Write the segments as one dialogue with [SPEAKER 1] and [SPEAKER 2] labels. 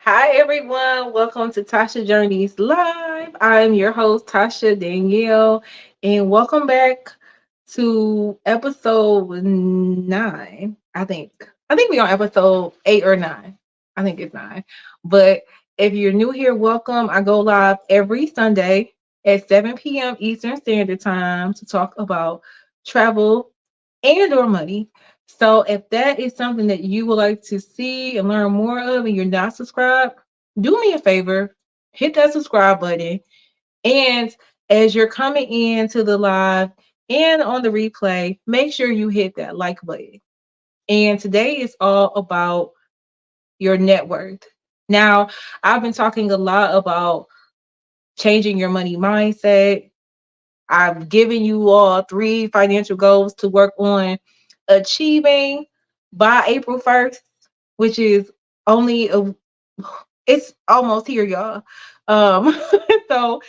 [SPEAKER 1] Hi, everyone. Welcome to Tasha Journeys Live. I'm your host, Tasha Danielle, and welcome back to episode 9. I think we're on episode 8 or 9. I think it's 9. But if you're new here, welcome. I go live every Sunday at 7 p.m. Eastern Standard Time to talk about travel and or money. So if that is something that you would like to see and learn more of and you're not subscribed, do me a favor, hit that subscribe button. And as you're coming into the live and on the replay, make sure you hit that like button. And today is all about your net worth. Now, I've been talking a lot about changing your money mindset. I've given you all 3 financial goals to work on achieving by April 1st, which is only it's almost here, y'all. Um, so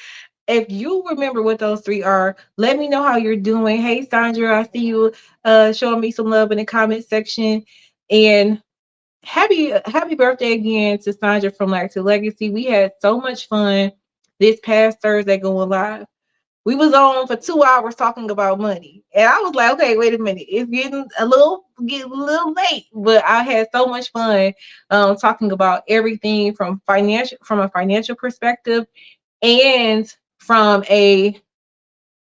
[SPEAKER 1] if you remember what those 3 are, let me know how you're doing. Hey, Sandra, I see you showing me some love in the comment section. And happy birthday again to Sandra from Lack to Legacy. We had so much fun this past Thursday going live. We was on for 2 hours talking about money. And I was like, okay, wait a minute. It's getting a little late. But I had so much fun talking about everything from a financial perspective and from a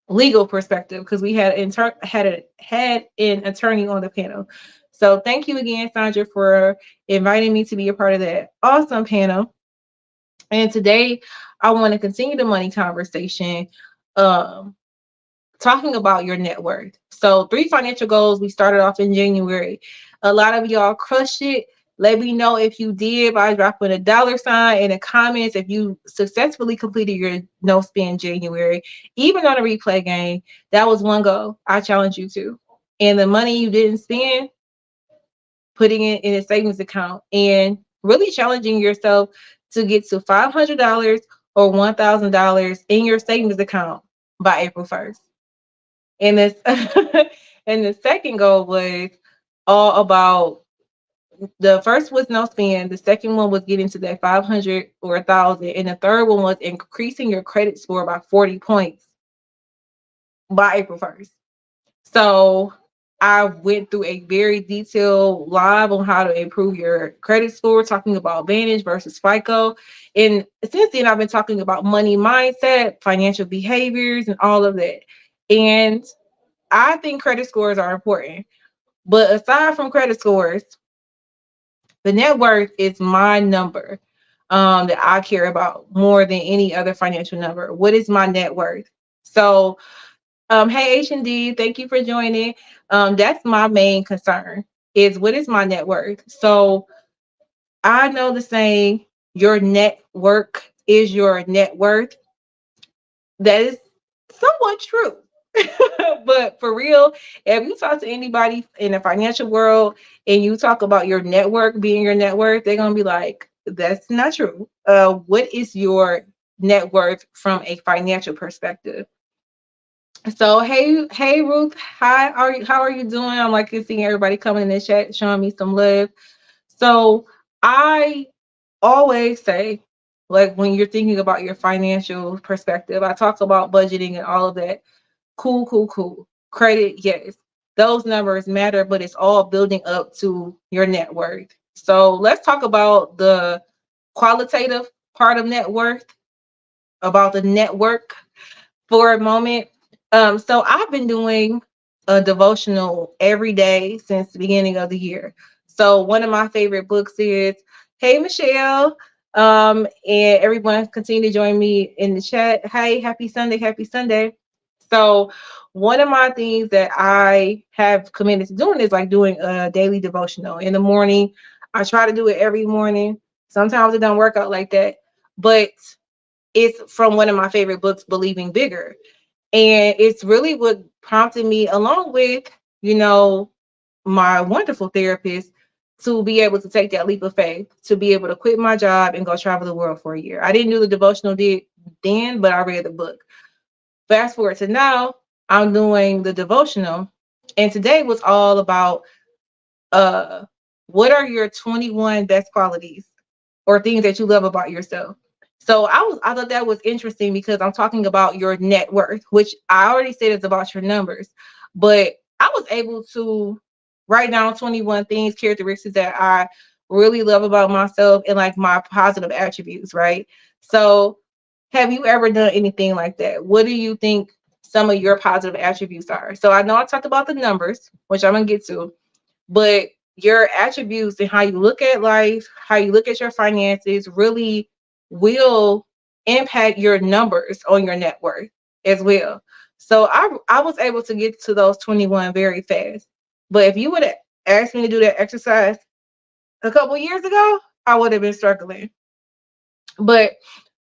[SPEAKER 1] legal perspective because we had an attorney on the panel. So thank you again, Sandra, for inviting me to be a part of that awesome panel. And today I want to continue the money conversation. Um, Talking about your net worth. So, 3 financial goals. We started off in January. A lot of y'all crushed it. Let me know if you did by dropping a $ in the comments if you successfully completed your no spend January. Even on a replay game, that was one goal. I challenge you to. And the money you didn't spend, putting it in a savings account and really challenging yourself to get to $500 or $1,000 in your savings account by April 1st. And this and the second goal was all about the first was no spend, the second one was getting to that 500 or 1,000, and the third one was increasing your credit score by 40 points by April 1st. So I went through a very detailed live on how to improve your credit score, talking about Vantage versus FICO. And since then, I've been talking about money mindset, financial behaviors, and all of that. And I think credit scores are important. But aside from credit scores, the net worth is my number that I care about more than any other financial number. What is my net worth? So, hey H&D, thank you for joining. That's my main concern is what is my net worth? So I know the saying, your network is your net worth. That is somewhat true. But for real, if you talk to anybody in the financial world and you talk about your network being your net worth, they're gonna be like, that's not true. What is your net worth from a financial perspective? So hey Ruth, how are you doing? I'm like seeing everybody coming in the chat, showing me some love. So I always say, like when you're thinking about your financial perspective, I talk about budgeting and all of that. Cool, cool, cool. Credit, yes. Those numbers matter, but it's all building up to your net worth. So let's talk about the qualitative part of net worth, about the network for a moment. So I've been doing a devotional every day since the beginning of the year. So one of my favorite books is Hey Michelle. And everyone continue to join me in the chat. Hey, happy Sunday, happy Sunday. So one of my things that I have committed to doing is like doing a daily devotional in the morning. I try to do it every morning. Sometimes it don't work out like that, but it's from one of my favorite books, Believing Bigger. And it's really what prompted me, along with, you know, my wonderful therapist, to be able to take that leap of faith, to be able to quit my job and go travel the world for a year. I didn't do the devotional did then, but I read the book. Fast forward to now, I'm doing the devotional. And today was all about uh what are your 21 best qualities? or things that you love about yourself. So I thought that was interesting because I'm talking about your net worth, which I already said is about your numbers. But I was able to write down 21 things, characteristics that I really love about myself and like my positive attributes, right? So have you ever done anything like that? What do you think some of your positive attributes are? So I know I talked about the numbers, which I'm gonna get to, but your attributes and how you look at life, how you look at your finances really will impact your numbers on your net worth as well. So I was able to get to those 21 very fast. But if you would have asked me to do that exercise a couple years ago, I would have been struggling. But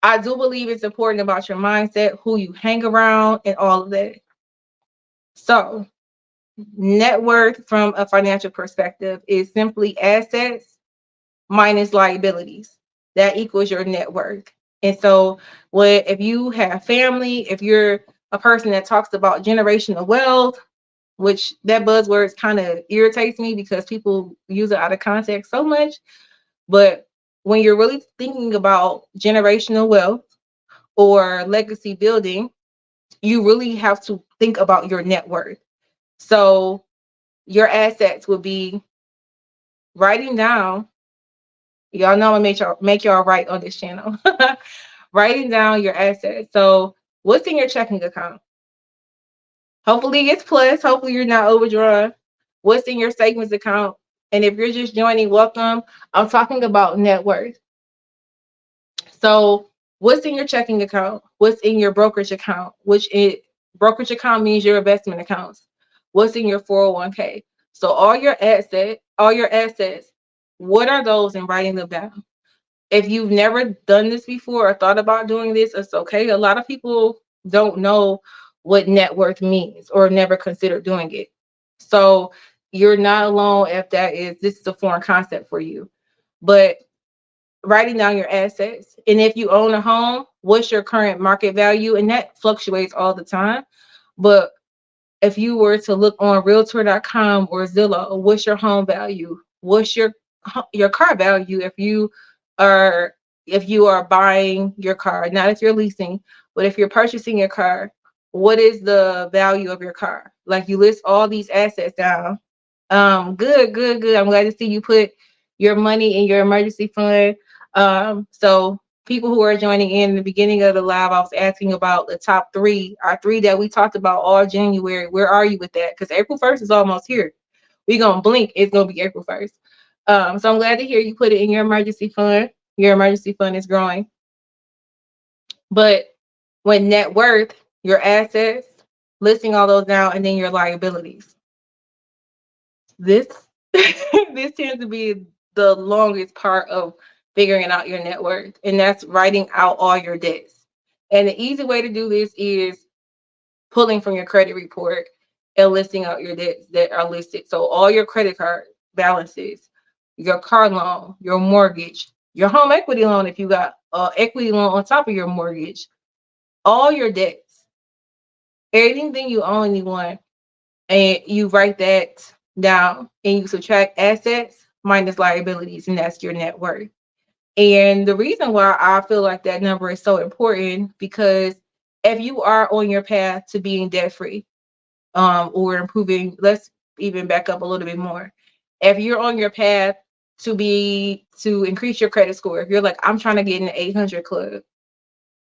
[SPEAKER 1] I do believe it's important about your mindset, who you hang around, and all of that. So net worth from a financial perspective is simply assets minus liabilities. That equals your net worth. And so, if you have family, if you're a person that talks about generational wealth, which that buzzword kind of irritates me because people use it out of context so much. But when you're really thinking about generational wealth or legacy building, you really have to think about your net worth. So, your assets would be writing down. Y'all know I make y'all write on this channel. Writing down your assets. So what's in your checking account? Hopefully it's plus. Hopefully you're not overdrawn. What's in your savings account? And if you're just joining, welcome. I'm talking about net worth. So what's in your checking account? What's in your brokerage account? Brokerage account means your investment accounts. What's in your 401k? So all your assets, what are those, and writing them down. If you've never done this before or thought about doing this, it's okay. A lot of people don't know what net worth means or never considered doing it. So you're not alone if this is a foreign concept for you. But writing down your assets. And if you own a home, what's your current market value? And that fluctuates all the time. But if you were to look on realtor.com or Zillow, what's your home value? What's your car value are if you are buying your car, not if you're leasing, but if you're purchasing your car, what is the value of your car? Like, you list all these assets down. Good, good, good. I'm glad to see you put your money in your emergency fund. So people who are joining in the beginning of the live, I was asking about the top three, our three that we talked about all January. Where are you with that? Because April 1st is almost here. We're gonna blink, it's gonna be April 1st. So I'm glad to hear you put it in your emergency fund. Your emergency fund is growing. But when net worth, your assets, listing all those down, and then your liabilities. This this tends to be the longest part of figuring out your net worth, and that's writing out all your debts. And the easy way to do this is pulling from your credit report and listing out your debts that are listed. So all your credit card balances, your car loan, your mortgage, your home equity loan if you got equity loan on top of your mortgage, all your debts, anything you owe anyone, and you write that down and you subtract assets minus liabilities, and that's your net worth. And the reason why I feel like that number is so important, because if you are on your path to being debt free, or improving, let's even back up a little bit more. If you're on your path to increase your credit score, if you're like, I'm trying to get in the 800 club,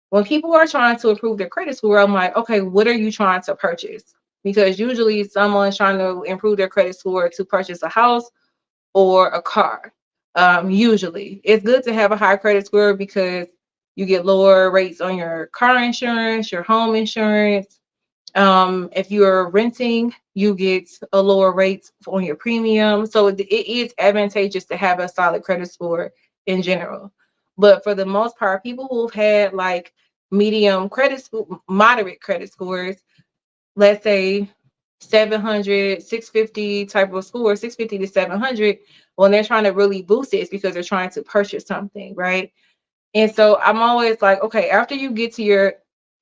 [SPEAKER 1] when people are trying to improve their credit score, I'm like, okay, what are you trying to purchase? Because usually someone's trying to improve their credit score to purchase a house or a car. Usually it's good to have a high credit score because you get lower rates on your car insurance, your home insurance. If you're renting, you get a lower rate on your premium. So it is advantageous to have a solid credit score in general. But for the most part, people who've had like medium credit score, moderate credit scores, let's say 700, 650 type of score, 650 to 700, when they're trying to really boost it, it's because they're trying to purchase something, right? And so I'm always like, okay, after you get to your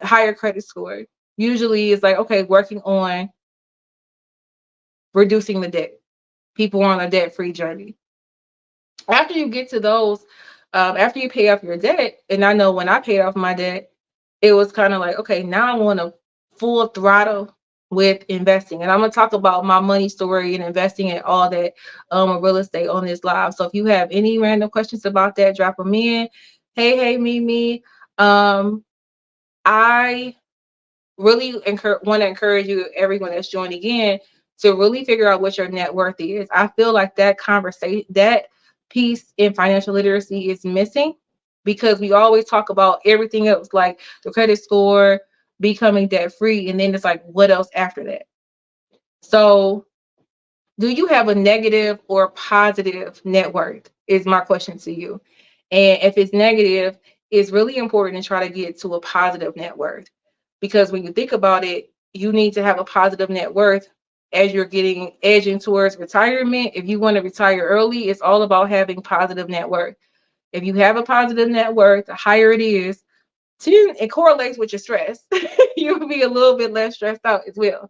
[SPEAKER 1] higher credit score, usually it's like, okay, working on reducing the debt. People are on a debt-free journey. After you get to those after you pay off your debt, and I know when I paid off my debt, it was kind of like, okay, now I want to full throttle with investing. And I'm going to talk about my money story and investing and all that with real estate on this live. So if you have any random questions about that, drop them in. Hey, Mimi. I really want to encourage you, everyone that's joining in, to really figure out what your net worth is. I feel like that conversation, that piece in financial literacy is missing because we always talk about everything else, like the credit score, becoming debt free, and then it's like, what else after that? So, do you have a negative or positive net worth? Is my question to you. And if it's negative, it's really important to try to get to a positive net worth. Because when you think about it, you need to have a positive net worth as you're getting edging towards retirement. If you want to retire early, it's all about having positive net worth. If you have a positive net worth, the higher it is, it correlates with your stress. You'll be a little bit less stressed out as well.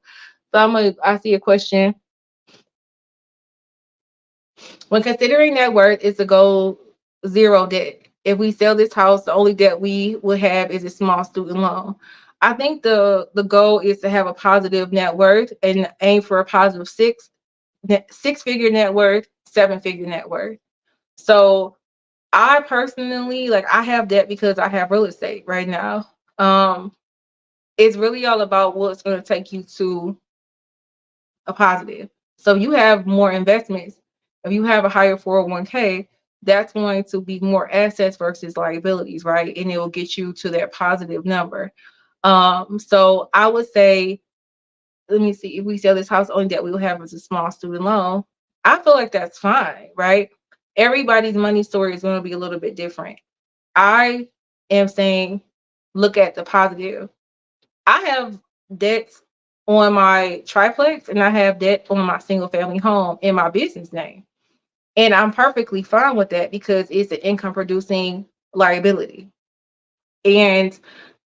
[SPEAKER 1] So I see a question. When considering net worth, is the goal zero debt? If we sell this house, the only debt we will have is a small student loan. I think the goal is to have a positive net worth and aim for a positive six-figure net worth, seven-figure net worth. So I personally, like, I have debt because I have real estate right now. Um, it's really all about what's going to take you to a positive. So if you have more investments, if you have a higher 401k, that's going to be more assets versus liabilities, right? And it will get you to that positive number. So I would say, let me see, if we sell this house, only that we will have is a small student loan. I feel like that's fine, right? Everybody's money story is going to be a little bit different. I am saying, look at the positive. I have debts on my triplex and I have debt on my single family home in my business name. And I'm perfectly fine with that because it's an income producing liability. And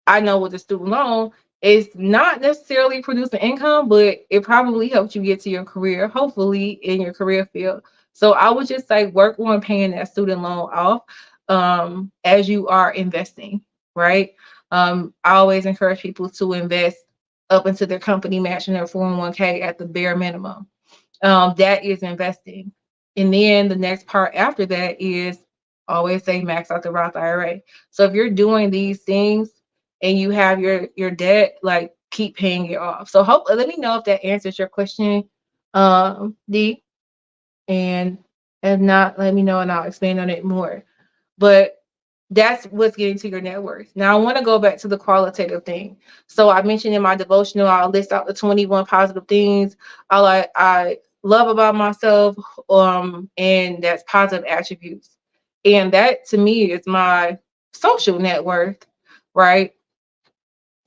[SPEAKER 1] I know with the student loan, it's not necessarily producing income, but it probably helps you get to your career, hopefully in your career field. So I would just say work on paying that student loan off as you are investing, right? I always encourage people to invest up into their company matching their 401k at the bare minimum. That is investing. And then the next part after that is always say max out the Roth IRA. So if you're doing these things and you have your debt, like keep paying it off. So hope let me know if that answers your question, D. And if not, let me know and I'll expand on it more. But that's what's getting to your net worth. Now I want to go back to the qualitative thing. So I mentioned in my devotional, I'll list out the 21 positive things I love about myself, and that's positive attributes. And that to me is my social net worth, right?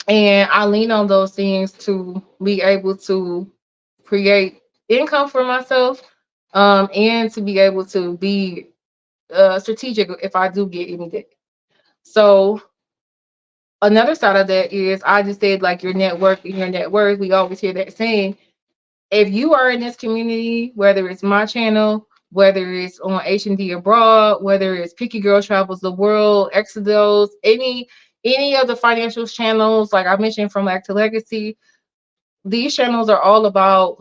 [SPEAKER 1] And I lean on those things to be able to create income for myself, and to be able to be strategic if I do get any debt. So another side of that is I just said like your network and your net worth. We always hear that saying. If you are in this community, whether it's my channel, whether it's on H&D Abroad, whether it's Picky Girl Travels the World, Exodus, any of the financial channels, like I mentioned from Lack to Legacy, these channels are all about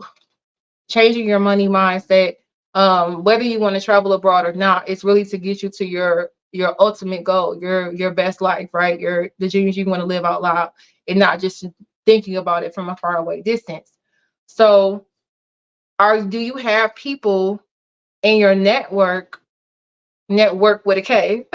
[SPEAKER 1] changing your money mindset. Whether you want to travel abroad or not, it's really to get you to your ultimate goal, your best life, right? The dreams you want to live out loud and not just thinking about it from a far away distance. So do you have people in your network with a K,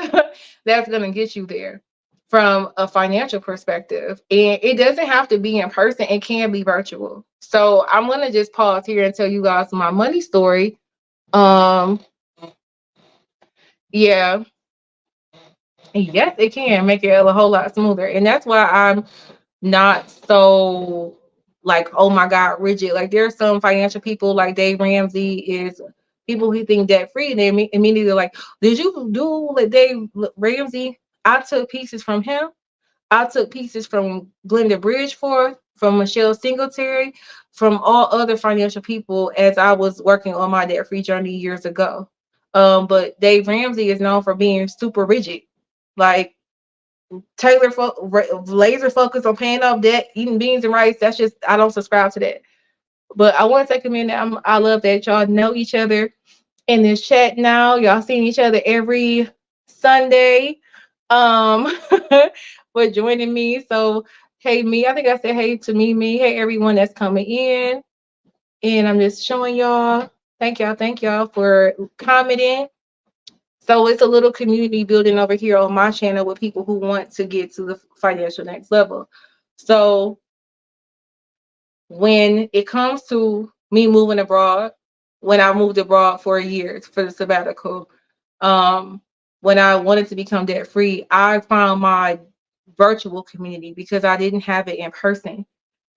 [SPEAKER 1] that's going to get you there from a financial perspective? And it doesn't have to be in person, it can be virtual. So I'm going to just pause here and tell you guys my money story. um yeah, yes, it can make it a whole lot smoother, and that's why I'm not so like, oh my God, rigid. Like there are some financial people like Dave Ramsey is people who think debt free, and they immediately like, did you do like Dave Ramsey? I took pieces from him. I took pieces from Glenda Bridgeforth, from Michelle Singletary, from all other financial people as I was working on my debt free journey years ago. But Dave Ramsey is known for being super rigid, like laser focus on paying off debt, eating beans and rice. That's just, I don't subscribe to that. But I want to take a minute. I love that y'all know each other in this chat now. Y'all seeing each other every Sunday. Um, for joining me. So hey me, I think I said hey to me. Hey everyone that's coming in. And I'm just showing y'all. Thank y'all for commenting. So it's a little community building over here on my channel with people who want to get to the financial next level. So when it comes to me moving abroad, when I moved abroad for a year for the sabbatical, um, when I wanted to become debt free, I found my virtual community because I didn't have it in person,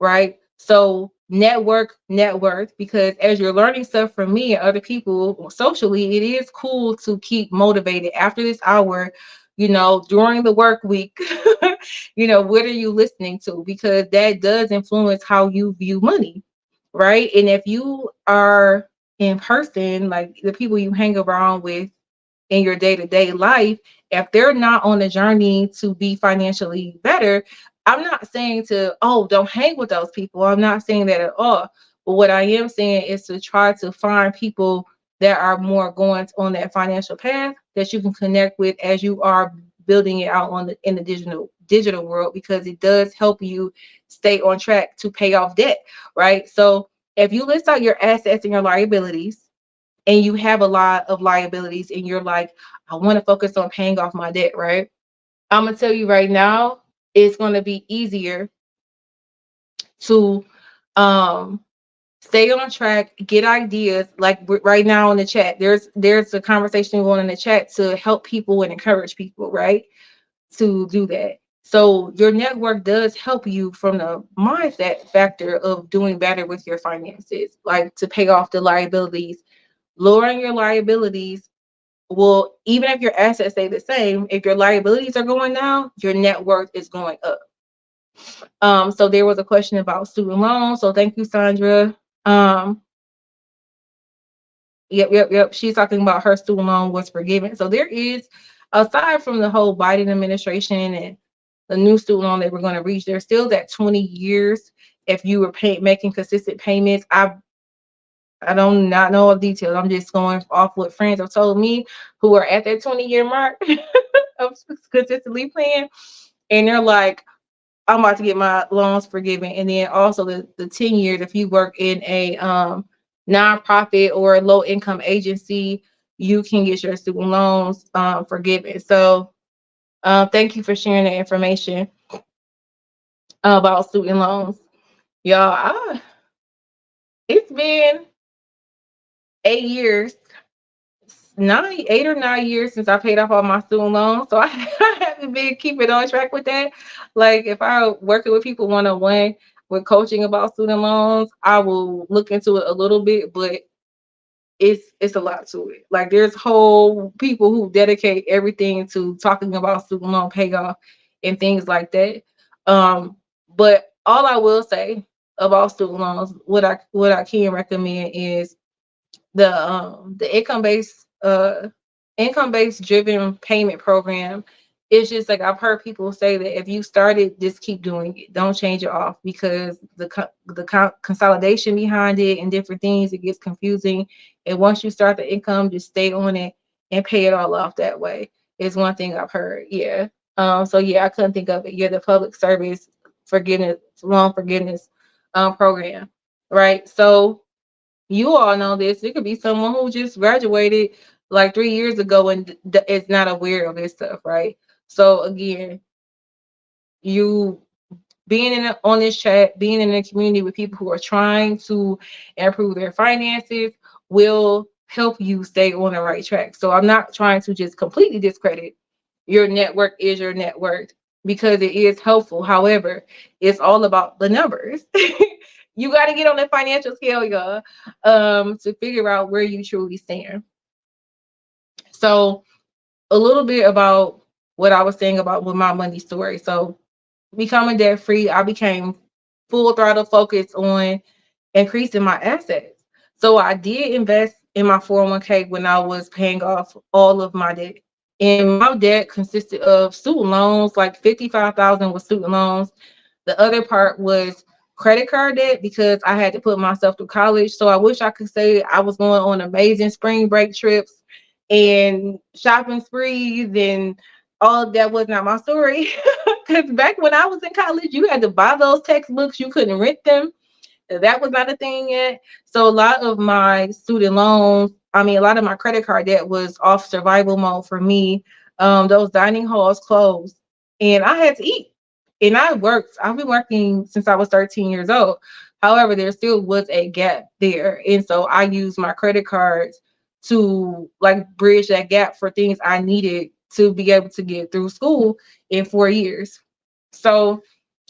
[SPEAKER 1] right? So network, net worth, because as you're learning stuff from me and other people socially, it is cool to keep motivated after this hour, during the work week. What are you listening to? Because that does influence how you view money, right? And if you are in person, like the people you hang around with in your day-to-day life, if they're not on a journey to be financially better, I'm not saying to, oh, don't hang with those people. I'm not saying that at all. But what I am saying is to try to find people that are more going on that financial path that you can connect with as you are building it out in the digital world, because it does help you stay on track to pay off debt, right? So if you list out your assets and your liabilities, and you have a lot of liabilities and you're like, I want to focus on paying off my debt, right? I'm going to tell you right now, it's going to be easier to um stay on track, get ideas. Like right now in the chat, there's a conversation going in the chat to help people and encourage people, right? To do that. So your network does help you from the mindset factor of doing better with your finances, like to pay off the liabilities. Lowering your liabilities, well, even if your assets stay the same, if your liabilities are going down, your net worth is going up. So there was a question about student loans. So thank you, Sandra. Um, yep. She's talking about her student loan was forgiven. So there is, aside from the whole Biden administration and the new student loan that we're going to reach, there's still that 20 years if you were making consistent payments. I don't not know of details. I'm just going off what friends have told me who are at that 20-year mark of consistently paying. And they're like, I'm about to get my loans forgiven. And then also the 10 years, if you work in a nonprofit or a low income agency, you can get your student loans forgiven. So thank you for sharing the information about student loans. Y'all, it's been 8 years 8 or 9 years since I paid off all my student loans. So I haven't been keeping on track with that. Like if I working with people one-on-one with coaching about student loans, I will look into it a little bit, but it's a lot to it. Like there's whole people who dedicate everything to talking about student loan payoff and things like that. But all I will say about student loans, what I can recommend is the income based driven payment program. It's just like I've heard people say that if you started, just keep doing it. Don't change it off, because the consolidation behind it and different things, it gets confusing. And once you start the income, just stay on it and pay it all off that way. Is one thing I've heard. Yeah. So yeah, I couldn't think of it. Yeah, the public service forgiveness loan forgiveness program. Right. So you all know this. It could be someone who just graduated like 3 years ago and is not aware of this stuff, right? So again, you being on this chat, being in a community with people who are trying to improve their finances will help you stay on the right track. So I'm not trying to just completely discredit your network is your net worth, because it is helpful. However, it's all about the numbers. You got to get on the financial scale, y'all, to figure out where you truly stand. So a little bit about what I was saying about with my money story. So becoming debt free, I became full throttle focused on increasing my assets. So I did invest in my 401k when I was paying off all of my debt. And my debt consisted of student loans, like 55,000 was student loans. The other part was credit card debt because I had to put myself through college. So I wish I could say I was going on amazing spring break trips and shopping sprees and all of that. Was not my story. Because back when I was in college, you had to buy those textbooks, you couldn't rent them. That was not a thing yet. So a lot of my student loans, I mean, a lot of my credit card debt was off survival mode for me. Those dining halls closed, and I had to eat. And I worked. I've been working since I was 13 years old. However, there still was a gap there, and so I used my credit cards to like bridge that gap for things I needed to be able to get through school in 4 years. So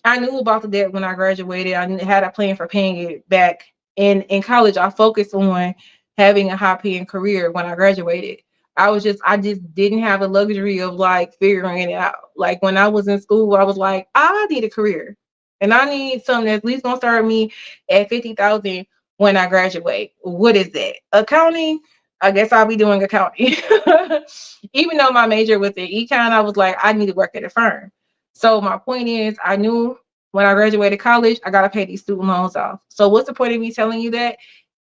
[SPEAKER 1] I knew about the debt when I graduated. Had a plan for paying it back. In college, I focused on having a high paying career when I graduated. I just didn't have the luxury of like figuring it out. Like when I was in school, I was like, I need a career. And I need something that's at least gonna start me at 50,000 when I graduate. What is that? Accounting? I guess I'll be doing accounting. Even though my major was in econ, I was like, I need to work at a firm. So my point is, I knew when I graduated college, I gotta pay these student loans off. So what's the point of me telling you that?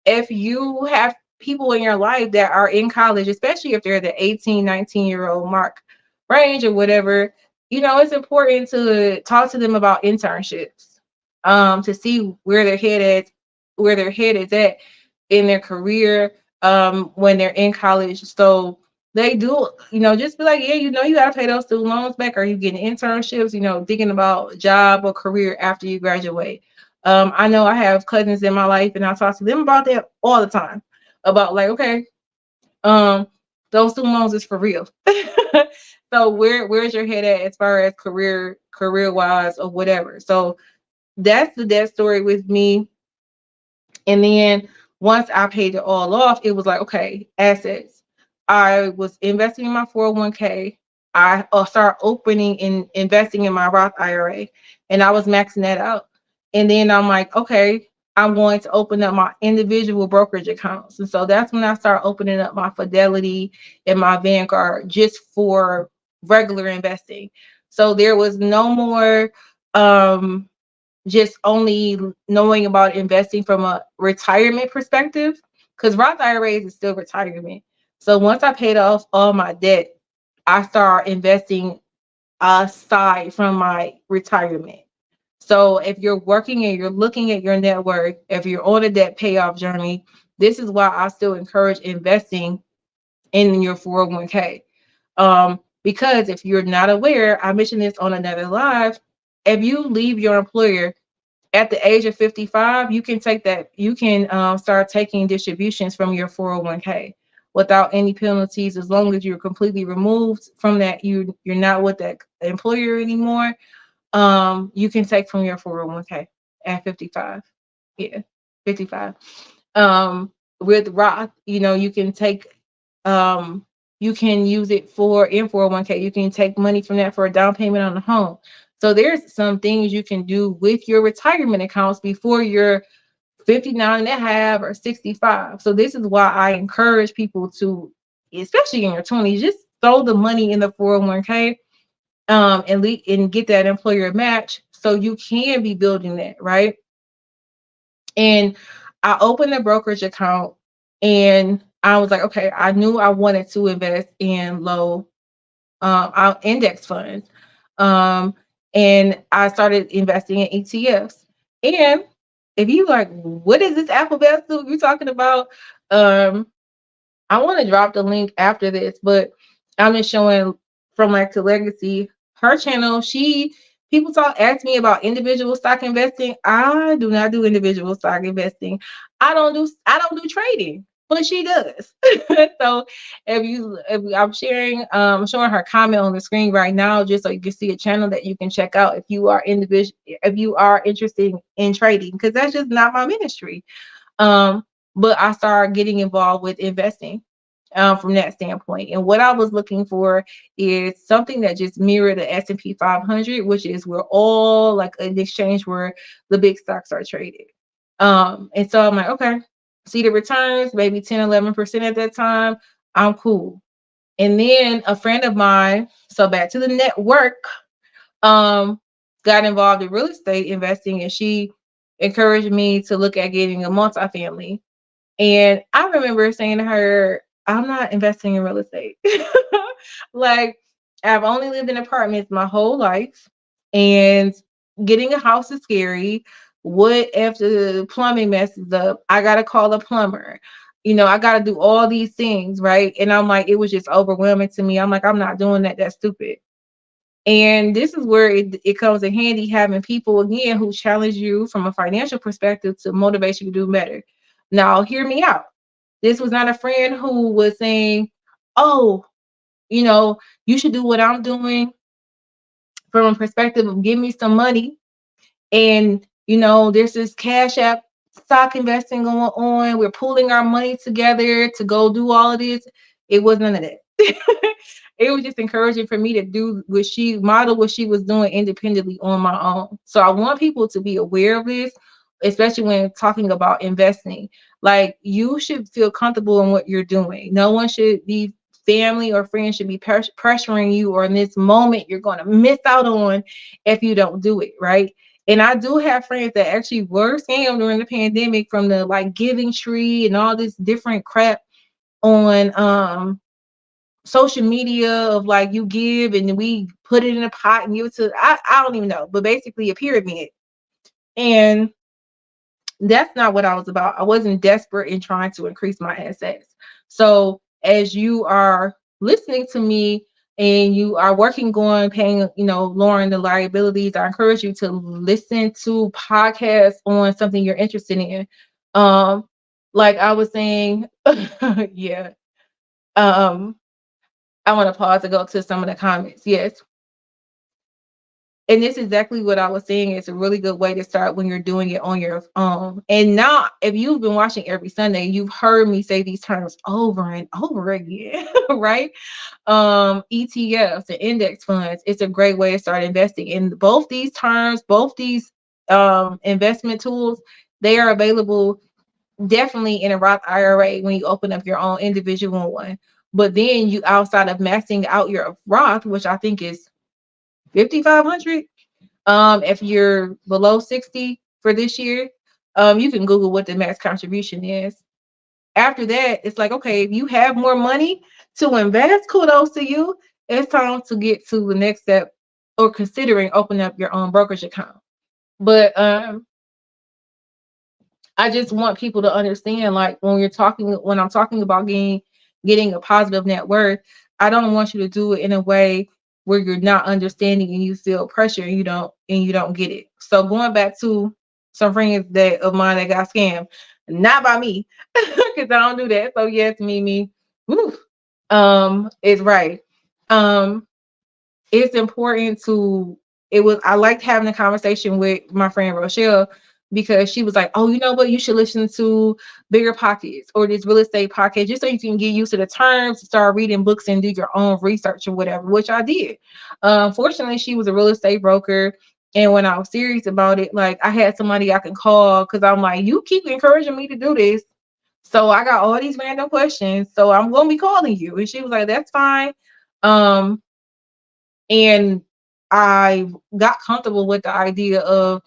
[SPEAKER 1] If you have people in your life that are in college, especially if they're the 18, 19-year-old mark range or whatever, it's important to talk to them about internships, to see where their head is at in their career, when they're in college. So they do, just be like, yeah, you gotta pay those student loans back. Are you getting internships? Thinking about job or career after you graduate. I know I have cousins in my life, and I talk to them about that all the time. About like, okay, um, those student loans is for real. So where's your head at as far as career wise or whatever? So that's the debt story with me. And then once I paid it all off, it was like, okay, assets. I was investing in my 401k. I started opening and investing in my Roth IRA, and I was maxing that out. And then I'm like, okay, I'm going to open up my individual brokerage accounts. And so that's when I started opening up my Fidelity and my Vanguard just for regular investing. So there was no more just only knowing about investing from a retirement perspective, because Roth IRAs is still retirement. So once I paid off all my debt, I started investing aside from my retirement. So if you're working and you're looking at your net worth, if you're on a debt payoff journey, this is why I still encourage investing in your 401k. Because if you're not aware, I mentioned this on another live, if you leave your employer at the age of 55, you can start taking distributions from your 401k without any penalties, as long as you're completely removed from that, you're not with that employer anymore. You can take from your 401k at 55. Yeah, 55. With Roth, you can take, you can use it for in 401k. You can take money from that for a down payment on the home. So there's some things you can do with your retirement accounts before you're 59 and a half or 65. So this is why I encourage people to, especially in your 20s, just throw the money in the 401k, and get that employer match so you can be building that, right? And I opened a brokerage account, and I was like, okay, I knew I wanted to invest in low index funds. Um, and I started investing in ETFs. And if you like, what is this alphabet soup you're talking about? Um, I want to drop the link after this, but I'm just showing from like to legacy her channel. People ask me about individual stock investing. I do not do individual stock investing. I don't do trading, but she does. So if I'm sharing, showing her comment on the screen right now, just so you can see a channel that you can check out if you are interested in trading, because that's just not my ministry. But I started getting involved with investing from that standpoint. And what I was looking for is something that just mirrored the S&P 500, which is where all like an exchange where the big stocks are traded. And so I'm like, okay. see the returns, maybe 10, 11% at that time, I'm cool. And then a friend of mine, so back to the network, um, got involved in real estate investing, and she encouraged me to look at getting a multifamily. And I remember saying to her, I'm not investing in real estate. Like, I've only lived in apartments my whole life, and getting a house is scary. What if the plumbing messes up? I got to call a plumber. I got to do all these things, right? And I'm like, it was just overwhelming to me. I'm like, I'm not doing that. That's stupid. And this is where it comes in handy having people again who challenge you from a financial perspective to motivate you to do better. Now, hear me out. This was not a friend who was saying, oh, you know, you should do what I'm doing from a perspective of give me some money. And there's this cash app stock investing going on. We're pooling our money together to go do all of this. It was none of that. It was just encouraging for me to do what she was doing independently on my own. So I want people to be aware of this, especially when talking about investing. Like, you should feel comfortable in what you're doing. No one should be, family or friends should be pressuring you, or in this moment you're going to miss out on if you don't do it, right? And I do have friends that actually were scammed during the pandemic from the like giving tree and all this different crap on social media of like, you give and we put it in a pot and give it to, I don't even know, but basically a pyramid. And that's not what I was about. I wasn't desperate in trying to increase my assets. So as you are listening to me and you are working on paying, lowering the liabilities, I encourage you to listen to podcasts on something you're interested in. Um, like I was saying, yeah. Um, I want to pause to go to some of the comments. Yes. And this is exactly what I was saying. It's a really good way to start when you're doing it on your own. And now, if you've been watching every Sunday, you've heard me say these terms over and over again, right? ETFs and index funds. It's a great way to start investing. In both these terms, both these investment tools, they are available definitely in a Roth IRA when you open up your own individual one. But then you, outside of maxing out your Roth, which I think is 5,500. If you're below 60 for this year, you can Google what the max contribution is. After that, it's like, okay, if you have more money to invest, kudos to you. It's time to get to the next step, or considering opening up your own brokerage account. But I just want people to understand, like, when I'm talking about getting a positive net worth, I don't want you to do it in a way where you're not understanding and you feel pressure and you don't get it. So going back to some friends of mine that got scammed, not by me, because I don't do that. So yes, Mimi, whew, is right. Um, it's important to I liked having a conversation with my friend Rochelle, because she was like, oh, you know what, you should listen to Bigger Pockets or this real estate podcast, just so you can get used to the terms, start reading books and do your own research or whatever, which I did. Fortunately, she was a real estate broker, and when I was serious about it, like, I had somebody I can call, because I'm like, you keep encouraging me to do this, so I got all these random questions, so I'm gonna be calling you. And she was like, that's fine. Um and I got comfortable with the idea of,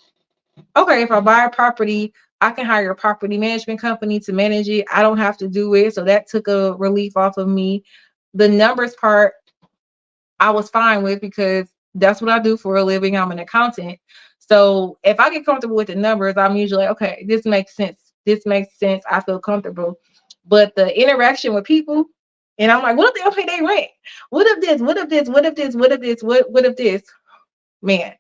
[SPEAKER 1] okay, if I buy a property, I can hire a property management company to manage it. I don't have to do it. So that took a relief off of me. The numbers part, I was fine with, because that's what I do for a living. I'm an accountant. So if I get comfortable with the numbers, I'm usually like, okay, this makes sense. This makes sense. I feel comfortable. But the interaction with people, and I'm like, what if they don't pay their rent? What if this? What if this? What if this? What if this? What if this? Man,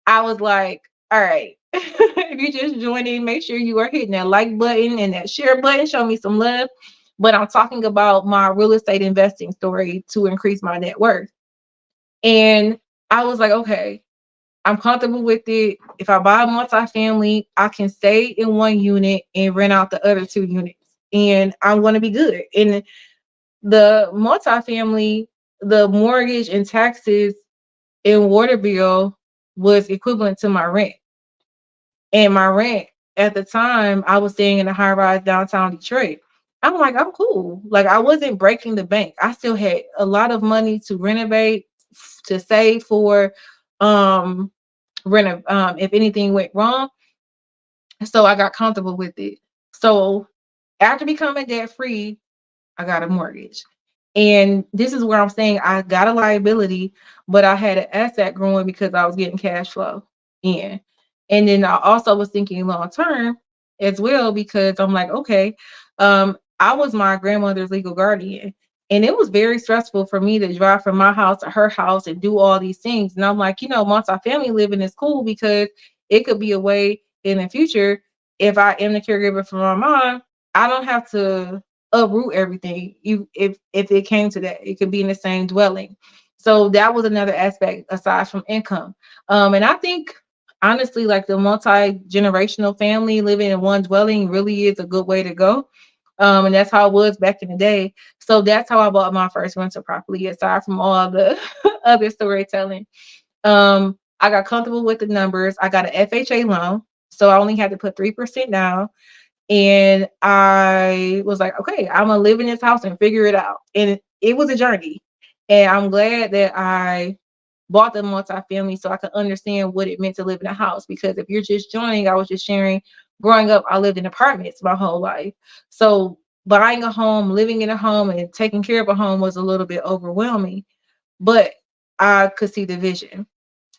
[SPEAKER 1] I was like, all right, if you just joining, make sure you are hitting that like button and that share button. Show me some love. But I'm talking about my real estate investing story to increase my net worth. And I was like, okay, I'm comfortable with it. If I buy a multifamily, I can stay in one unit and rent out the other two units. And I'm going to be good. And the multifamily, the mortgage and taxes and water bill was equivalent to my rent. And my rent at the time I was staying in a high rise downtown Detroit. I'm like, I'm cool. Like I wasn't breaking the bank. I still had a lot of money to renovate, to save for um if anything went wrong. So I got comfortable with it. So after becoming debt free, I got a mortgage. And this is where I'm saying I got a liability, but I had an asset growing because I was getting cash flow in. And then I also was thinking long term as well because I'm like, okay, I was my grandmother's legal guardian. And it was very stressful for me to drive from my house to her house and do all these things. And I'm like, multi-family living is cool because it could be a way in the future if I am the caregiver for my mom, I don't have to uproot everything. You if it came to that, it could be in the same dwelling. So that was another aspect aside from income. And I think honestly, like the multi-generational family living in one dwelling really is a good way to go. And that's how it was back in the day. So that's how I bought my first rental property, aside from all the other storytelling. I got comfortable with the numbers. I got an FHA loan. So I only had to put 3% down. And I was like, okay, I'm gonna live in this house and figure it out. And it was a journey. And I'm glad that I bought the multifamily so I could understand what it meant to live in a house. Because if you're just joining, I was just sharing, growing up, I lived in apartments my whole life. So buying a home, living in a home, and taking care of a home was a little bit overwhelming, but I could see the vision.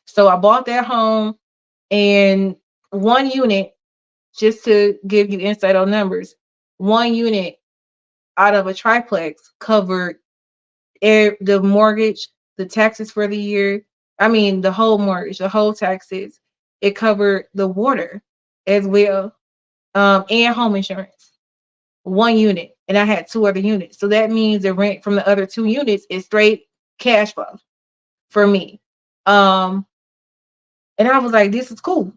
[SPEAKER 1] So I bought that home, and one unit, just to give you insight on numbers, one unit out of a triplex covered the mortgage, the taxes for the year. I mean, the whole mortgage, the whole taxes. It covered the water as well, and home insurance. One unit, and I had two other units. So that means the rent from the other two units is straight cash flow for me. Um, and I was like, this is cool.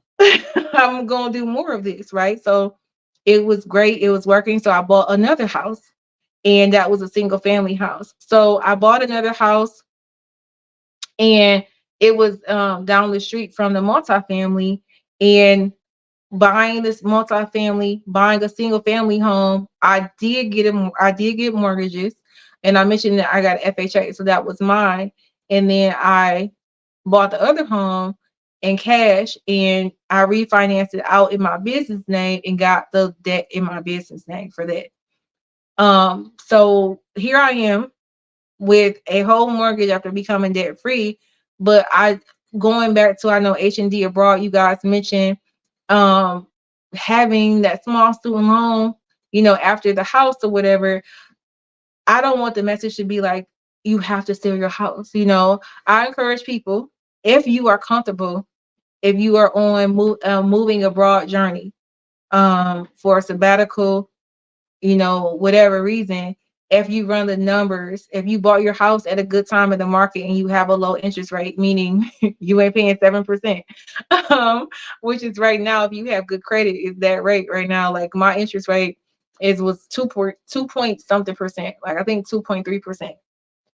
[SPEAKER 1] I'm gonna do more of this, right? So it was great. It was working. So I bought another house, and that was a single family house. So I bought another house, and it was down the street from the multifamily. And buying this multifamily, buying a single family home, I did get mortgages, and I mentioned that I got FHA, so that was mine. And then I bought the other home in cash, and I refinanced it out in my business name and got the debt in my business name for that. So here I am with a whole mortgage after becoming debt free. But I going back to, I know H&D abroad, you guys mentioned um having that small student loan, after the house or whatever. I don't want the message to be like you have to sell your house. I encourage people, if you are comfortable, if you are on moving abroad journey, for a sabbatical, whatever reason, if you run the numbers, if you bought your house at a good time in the market and you have a low interest rate, meaning you ain't paying 7%, which is right now, if you have good credit, is that rate right now. Like my interest rate was 2 point something percent, like I think 2.3%.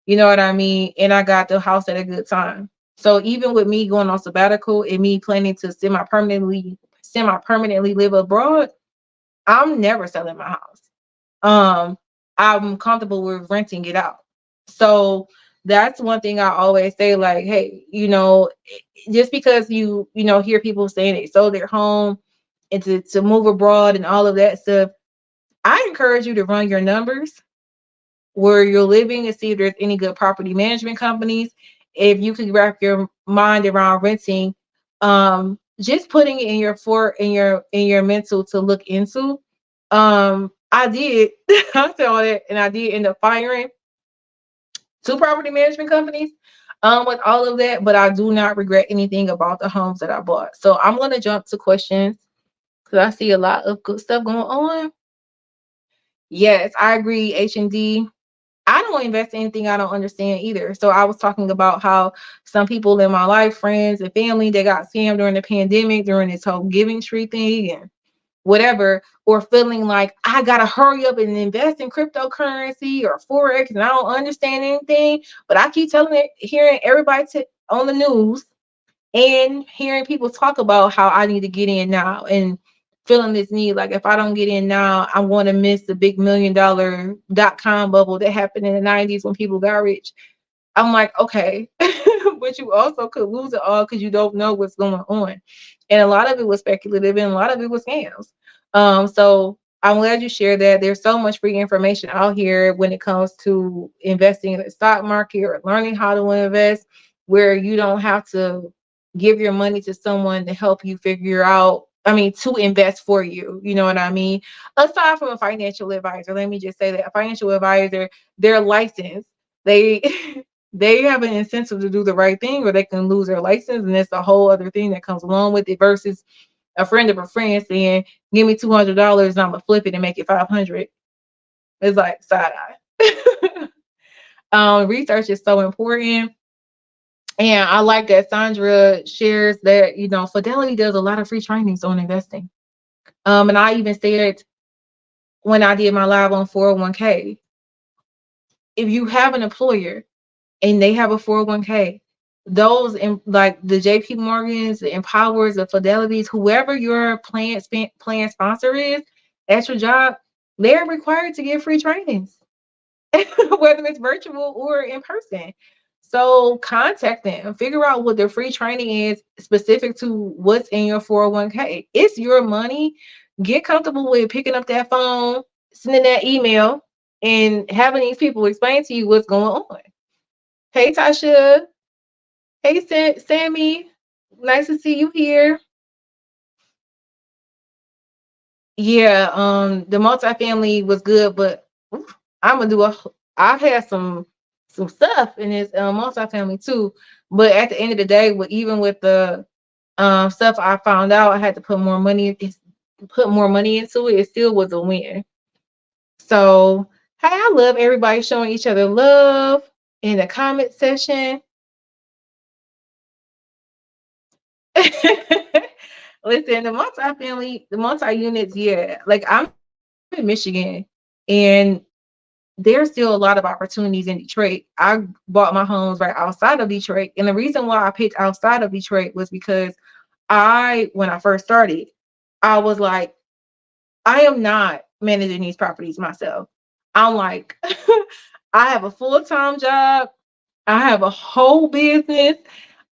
[SPEAKER 1] You know what I mean? And I got the house at a good time. So even with me going on sabbatical and me planning to semi permanently live abroad, I'm never selling my house. um I'm comfortable with renting it out. So that's one thing I always say, like, hey, just because hear people saying they sold their home and to move abroad and all of that stuff, I encourage you to run your numbers where you're living and see if there's any good property management companies. If you could wrap your mind around renting, just putting it in your mental to look into. I did. I saw it, and I did end up firing two property management companies with all of that, but I do not regret anything about the homes that I bought. So I'm gonna jump to questions because I see a lot of good stuff going on. Yes, I agree. H&D. I don't invest in anything I don't understand either. So I was talking about how some people in my life, friends and family, they got scammed during the pandemic, during this whole giving tree thing and whatever, or feeling like I gotta hurry up and invest in cryptocurrency or forex, and I don't understand anything. But I keep hearing everybody on the news and hearing people talk about how I need to get in now. And feeling this need. Like if I don't get in now, I'm going to miss the big $1 million.com bubble that happened in the 90s when people got rich. I'm like, okay, but you also could lose it all because you don't know what's going on. And a lot of it was speculative and a lot of it was scams. So I'm glad you shared that. There's so much free information out here when it comes to investing in the stock market or learning how to invest, where you don't have to give your money to someone to help you figure out, I mean, to invest for you. You know what I mean? Aside from a financial advisor, let me just say that a financial advisor, they're licensed. They they have an incentive to do the right thing, or they can lose their license, and it's a whole other thing that comes along with it. Versus a friend of a friend saying, "Give me $200, and I'm gonna flip it and make it 500." It's like side eye. Research is so important, and I like that Sandra shares that Fidelity does a lot of free trainings on investing. And I even said when I did my live on 401k, if you have an employer and they have a 401k, those in like the JP Morgans, the Empowers, the Fidelities, whoever your plan sponsor is at your job, they're required to give free trainings, whether it's virtual or in person. So contact them, figure out what their free training is specific to what's in your 401k. It's your money. Get comfortable with picking up that phone, sending that email, and having these people explain to you what's going on. Hey, Tasha. Hey, Sammy. Nice to see you here. Yeah, the multifamily was good, but oof, I'm gonna do a. I've had some stuff in this multifamily too, but at the end of the day, even with the stuff I found out, I had to put more money into it. It still was a win. So, hey, I love everybody showing each other love in the comment section. Listen, the multi-units, yeah. Like I'm in Michigan, and there's still a lot of opportunities in Detroit. I bought my homes right outside of Detroit, and the reason why I picked outside of Detroit was because when I first started, I was like, I am not managing these properties myself. I'm like, I have a full-time job. I have a whole business.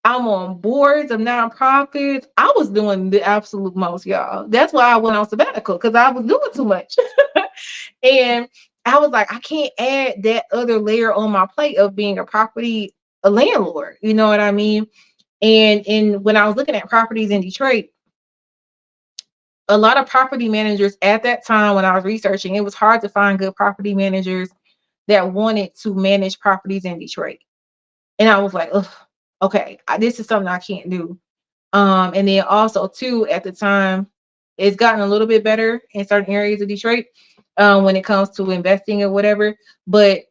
[SPEAKER 1] I'm on boards of nonprofits. I was doing the absolute most, y'all. That's why I went on sabbatical, because I was doing too much. And I was like, I can't add that other layer on my plate of being a landlord. You know what I mean? And when I was looking at properties in Detroit, a lot of property managers at that time when I was researching, it was hard to find good property managers that wanted to manage properties in Detroit. And I was like, ugh, okay, this is something I can't do. And then also too, at the time, it's gotten a little bit better in certain areas of Detroit when it comes to investing or whatever. But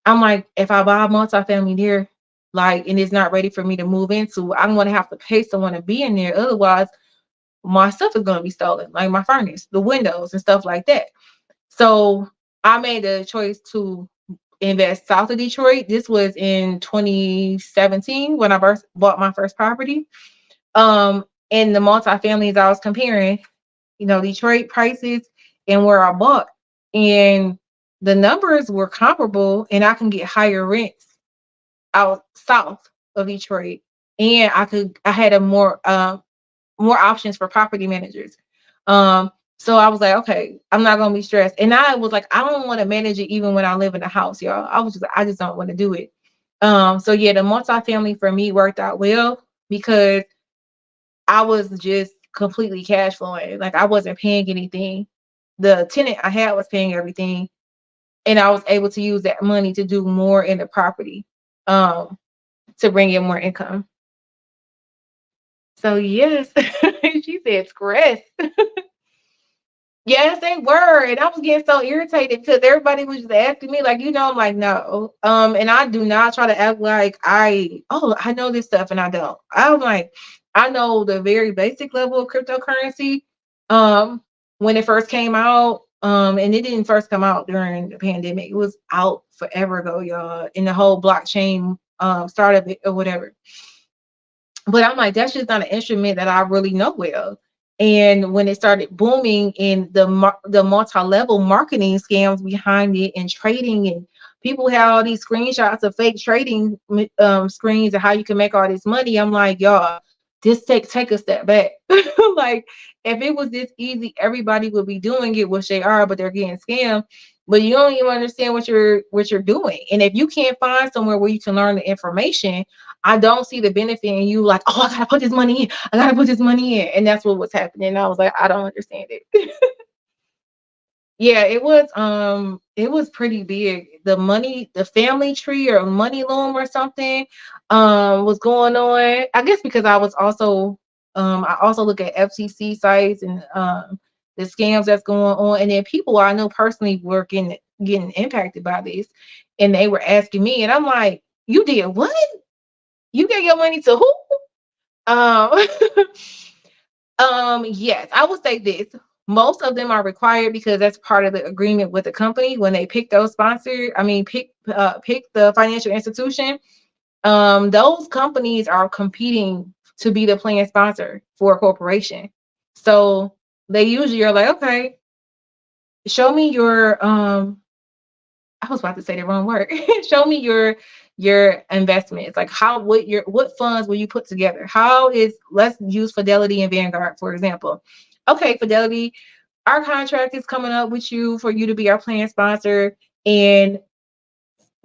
[SPEAKER 1] I'm like, if I buy a multifamily there, like, and it's not ready for me to move into, I'm gonna have to pay someone to be in there. Otherwise, my stuff is gonna be stolen, like my furnace, the windows, and stuff like that. So I made the choice to invest south of Detroit. This was in 2017 when I first bought my first property. In the multifamilies, I was comparing, Detroit prices and where I bought, and the numbers were comparable, and I can get higher rents out south of Detroit, and I had a more options for property managers. So I was like, okay, I'm not gonna be stressed. And I was like, I don't want to manage it even when I live in a house, y'all. I just don't want to do it. So yeah, the multifamily for me worked out well because I was just completely cash flowing. Like I wasn't paying anything. The tenant I had was paying everything, and I was able to use that money to do more in the property, um, to bring in more income. So yes, she said stress. Yes, they were. And I was getting so irritated because everybody was just asking me, like, I'm like, no. And I do not try to act like I know this stuff and I don't. I'm like, I know the very basic level of cryptocurrency. Um, when it first came out, and it didn't first come out during the pandemic. It was out forever ago, y'all, in the whole blockchain start of it or whatever. But I'm like, that's just not an instrument that I really know well. And when it started booming and the multi-level marketing scams behind it and trading, and people had all these screenshots of fake trading screens and how you can make all this money, I'm like, y'all, just take a step back. Like, if it was this easy, everybody would be doing it, which they are, but they're getting scammed. But you don't even understand what you're doing. And if you can't find somewhere where you can learn the information, I don't see the benefit in you like, oh, I gotta put this money in. I gotta put this money in. And that's what was happening. I was like, I don't understand it. Yeah, it was pretty big. The family tree or money loom or something was going on. I guess because I also look at FCC sites and the scams that's going on, and then people I know personally were getting impacted by this, and they were asking me, and I'm like, you did what? You gave your money to who? Um yes, I would say this. Most of them are required because that's part of the agreement with the company when they pick those sponsors. I mean, pick the financial institution. Those companies are competing to be the plan sponsor for a corporation. So they usually are like, okay, show me your I was about to say the wrong word. Show me your investments. Like what funds will you put together? Let's use Fidelity and Vanguard, for example. Okay, Fidelity, our contract is coming up with you for you to be our plan sponsor. And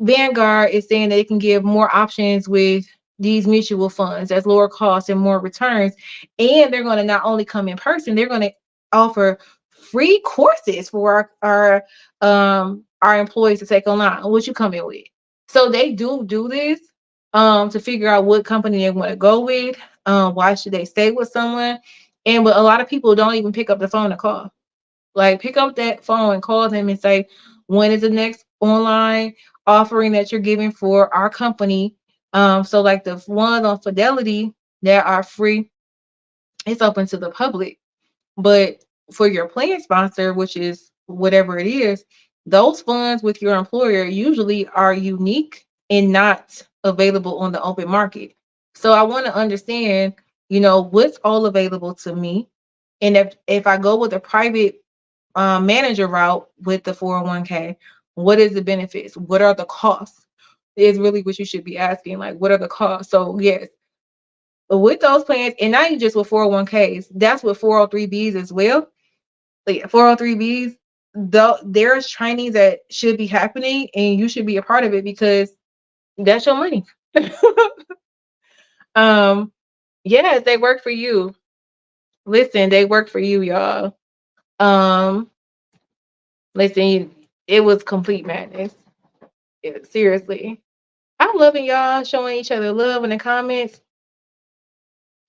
[SPEAKER 1] Vanguard is saying that it can give more options with these mutual funds as lower costs and more returns. And they're going to not only come in person, they're going to offer free courses for our employees to take online. What you come in with? So they do this to figure out what company they want to go with. Why should they stay with someone? And but a lot of people don't even pick up the phone to call. Like, pick up that phone and call them and say, when is the next online offering that you're giving for our company? So like the one on Fidelity that are free, it's open to the public. But for your plan sponsor, which is whatever it is, those funds with your employer usually are unique and not available on the open market. So I want to understand, what's all available to me. And if I go with a private manager route with the 401k, what is the benefits? What are the costs? Is really what you should be asking. Like, what are the costs? So yes, but with those plans, and not even just with 401ks, that's with 403bs as well. Like 403bs, there's training that should be happening, and you should be a part of it because that's your money. um, yes, they work for you. Listen, they work for you, y'all. Um, listen, it was complete madness. Seriously. I'm loving y'all showing each other love in the comments.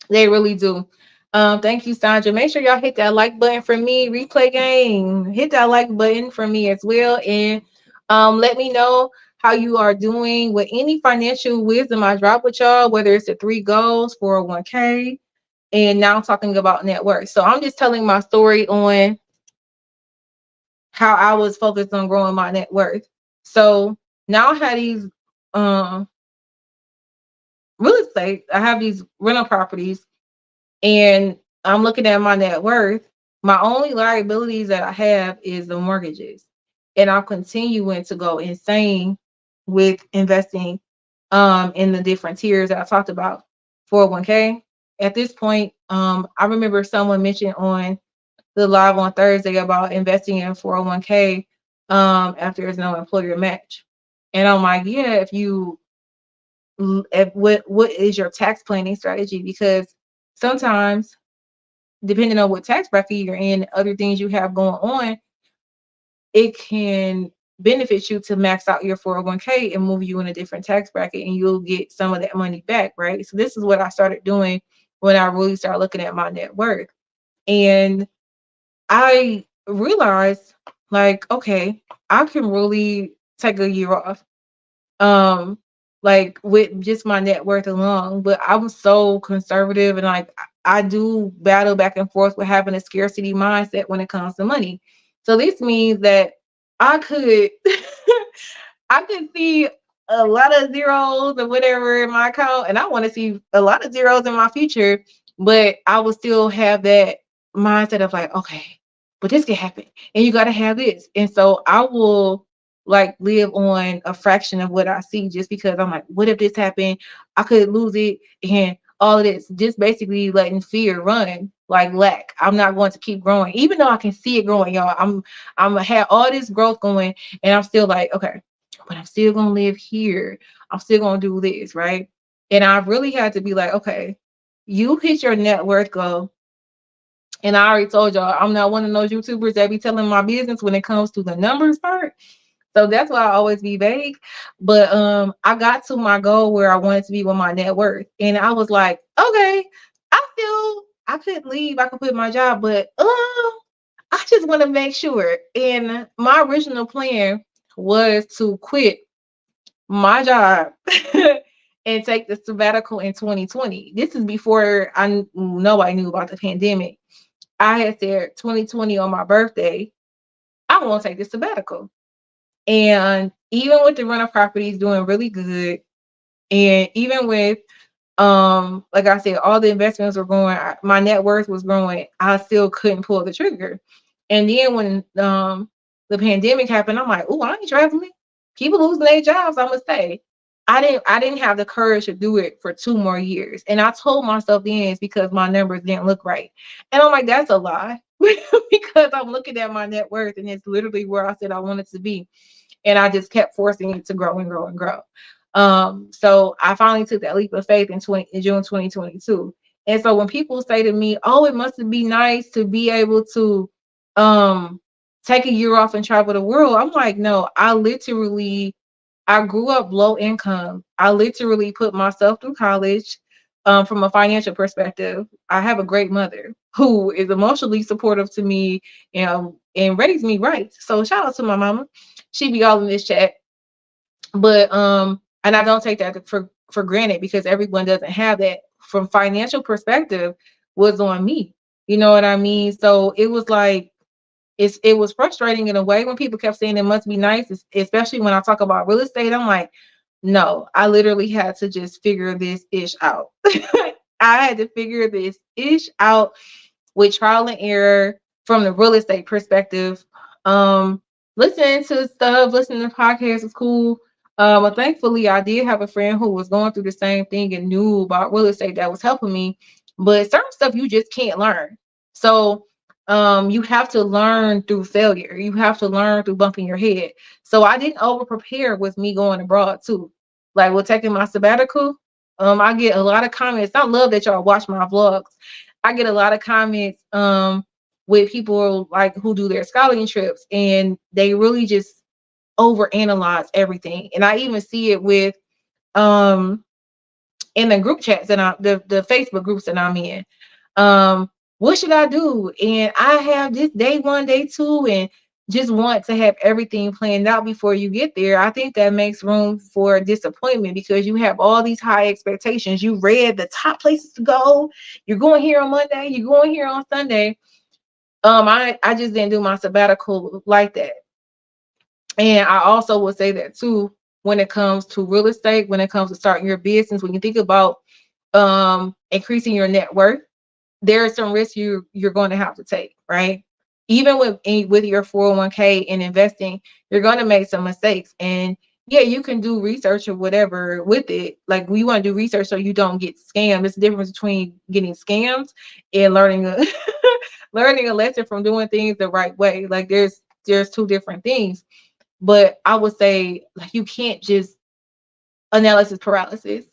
[SPEAKER 1] They really do. Thank you, Sandra. Make sure y'all hit that like button for me. Replay game. Hit that like button for me as well. And let me know how you are doing with any financial wisdom I drop with y'all, whether it's the three goals, 401k, and now I'm talking about net worth. So I'm just telling my story on how I was focused on growing my net worth. So now I have these um real estate. I have these rental properties, and I'm looking at my net worth. My only liabilities that I have is the mortgages, and I'm continuing to go insane with investing in the different tiers that I talked about. 401k. At this point, I remember someone mentioned on the live on Thursday about investing in 401k after there's no employer match. And I'm like, yeah, if what is your tax planning strategy? Because sometimes, depending on what tax bracket you're in, other things you have going on, it can benefit you to max out your 401k and move you in a different tax bracket, and you'll get some of that money back, right? So this is what I started doing when I really started looking at my net worth. And I realized, like, okay, I can really take a year off, um like with just my net worth alone. But I'm so conservative, and like I do battle back and forth with having a scarcity mindset when it comes to money. So this means that I could I could see a lot of zeros or whatever in my account, and I want to see a lot of zeros in my future, but I will still have that mindset of like, okay, but this can happen and you got to have this. And so I will like live on a fraction of what I see just because I'm like, what if this happened? I could lose it and all of this, just basically letting fear run like lack. I'm not going to keep growing, even though I can see it growing, y'all. I'm gonna have all this growth going, and I'm still like, okay, but I'm still gonna live here. I'm still gonna do this, right? And I really had to be like, okay, you hit your net worth goal. And I already told y'all, I'm not one of those YouTubers that be telling my business when it comes to the numbers part. So that's why I always be vague. But I got to my goal where I wanted to be with my net worth. And I was like, okay, I could leave, I could quit my job, but I just want to make sure. And my original plan was to quit my job and take the sabbatical in 2020. This is before nobody knew about the pandemic. I had said 2020 on my birthday, I want to take this sabbatical. And even with the rental properties doing really good, and even with like I said, all the investments were growing, my net worth was growing, I still couldn't pull the trigger. And then when the pandemic happened, I'm like, oh, I ain't traveling. People losing their jobs, I'm gonna stay. I didn't have the courage to do it for 2 more years. And I told myself then it's because my numbers didn't look right. And I'm like, that's a lie. Because I'm looking at my net worth and it's literally where I said I wanted to be. And I just kept forcing it to grow and grow and grow. So I finally took that leap of faith in June 2022. And so when people say to me, "Oh, it must be nice to be able to um take a year off and travel the world," I'm like, no, I grew up low income. I literally put myself through college. From a financial perspective, I have a great mother who is emotionally supportive to me and raised me right. So shout out to my mama. She be all in this chat. But and I don't take that for granted because everyone doesn't have that. From financial perspective, was on me. You know what I mean? So it was like it was frustrating in a way when people kept saying it must be nice, especially when I talk about real estate. I'm like, no, I literally had to just figure this ish out. I had to figure this ish out with trial and error from the real estate perspective. Um, Listening to stuff, listening to podcasts is cool. But thankfully, I did have a friend who was going through the same thing and knew about real estate that was helping me. But certain stuff you just can't learn. So you have to learn through failure. You have to learn through bumping your head. So I didn't over prepare with me going abroad too. Like with taking my sabbatical, I get a lot of comments. I love that y'all watch my vlogs. I get a lot of comments with people like who do their scouting trips and they really just overanalyze everything. And I even see it with um in the group chats and the Facebook groups that I'm in. What should I do? And I have this day one, day two, and just want to have everything planned out before you get there. I think that makes room for disappointment because you have all these high expectations. You read the top places to go. You're going here on Monday, you're going here on Sunday. I just didn't do my sabbatical like that. And I also would say that too when it comes to real estate, when it comes to starting your business, when you think about increasing your net worth, there are some risks you're going to have to take, right? Even with your 401k and investing, you're going to make some mistakes. And yeah, you can do research or whatever with it. Like we want to do research so you don't get scammed. There's a difference between getting scammed and learning a learning a lesson from doing things the right way. Like there's two different things. But I would say like you can't just analysis paralysis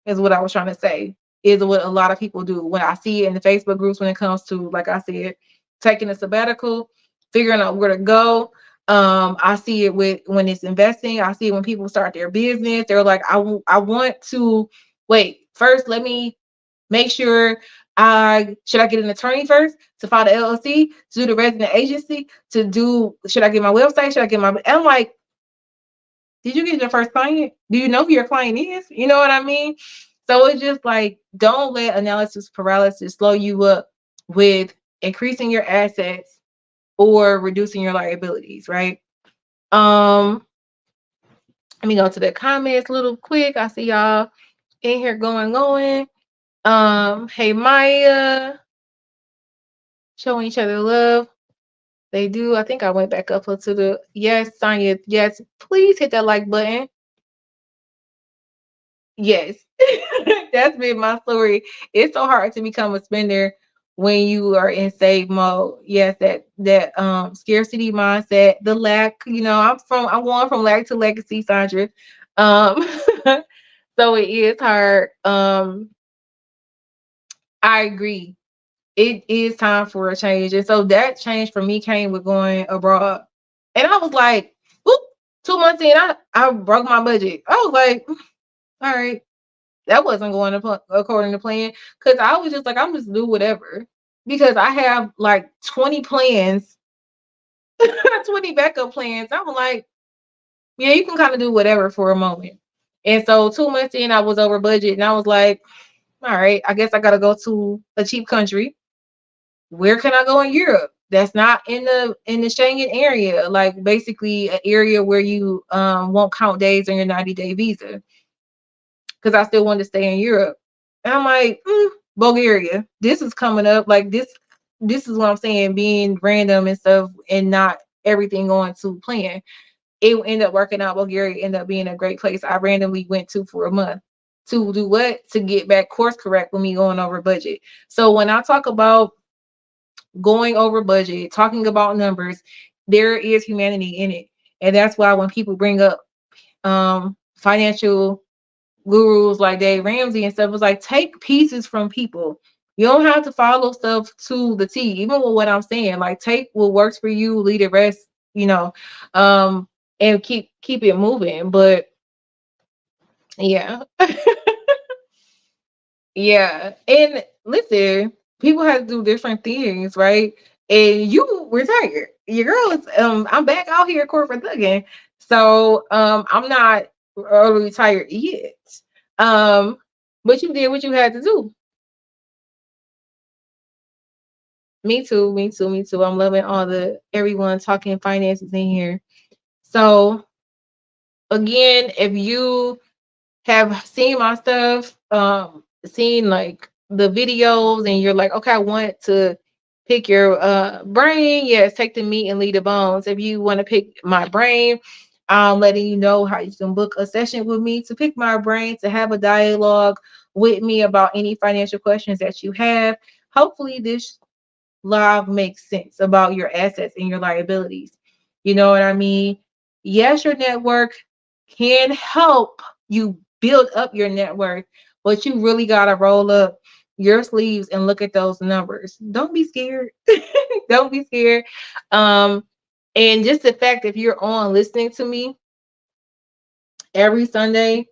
[SPEAKER 1] is what I was trying to say, is what a lot of people do. When I see it in the Facebook groups when it comes to, like I said, taking a sabbatical, figuring out where to go. I see it with when it's investing. I see it when people start their business. They're like, I want to wait. First, let me make sure I should I get an attorney first to file the LLC, to do the resident agency, should I get my website? Should I get my I'm like, did you get your first client? Do you know who your client is? You know what I mean? So it's just like, don't let analysis paralysis slow you up with increasing your assets or reducing your liabilities, right? Um, Let me go to the comments a little quick. I see y'all in here going. Hey Maya. showing each other love. They do. I think I went back up to the yes, Sonya. Yes, please hit that like button. Yes, that's been my story. It's so hard to become a spender when you are in save mode. Yes, that scarcity mindset, the lack. I'm going from lack to legacy, Sandra. Um, so it is hard. I agree. It is time for a change, and so that change for me came with going abroad. And I was like, "Oop!" 2 months in, I broke my budget. I was like, "All right." That wasn't going to according to plan because I was just like, I'm just do whatever because I have like 20 plans, 20 backup plans. I'm like, yeah, you can kind of do whatever for a moment. And so 2 months in, I was over budget, and I was like, all right, I guess I got to go to a cheap country. Where can I go in Europe? That's not in the Schengen area, like basically an area where you won't count days on your 90-day visa because I still wanted to stay in Europe. And I'm like, Bulgaria. This is coming up. Like this. This is what I'm saying. Being random and stuff, and not everything going to plan. It ended up working out. Bulgaria ended up being a great place. I randomly went to for a month to do what? To get back course correct with me going over budget. So when I talk about going over budget, talking about numbers, there is humanity in it, and that's why when people bring up financial gurus like Dave Ramsey and stuff, was like take pieces from people. You don't have to follow stuff to the T, even with what I'm saying. Like take what works for you, leave the rest, you know, and keep it moving. But yeah. Yeah. And listen, people have to do different things, right? And you retired. Your girl is I'm back out here corporate thugging. So I'm not early retired yet. Um, but you did what you had to do. Me too, me too, me too. I'm loving all the everyone talking finances in here. So again, if you have seen my stuff, seen like the videos, and you're like, okay, I want to pick your brain. Yes, take the meat and leave the bones. If you want to pick my brain, I'm letting you know how you can book a session with me to pick my brain, to have a dialogue with me about any financial questions that you have. Hopefully, this live makes sense about your assets and your liabilities. You know what I mean? Yes, your network can help you build up your network, but you really got to roll up your sleeves and look at those numbers. Don't be scared. Don't be scared. Um, and just the fact if you're on listening to me every Sunday,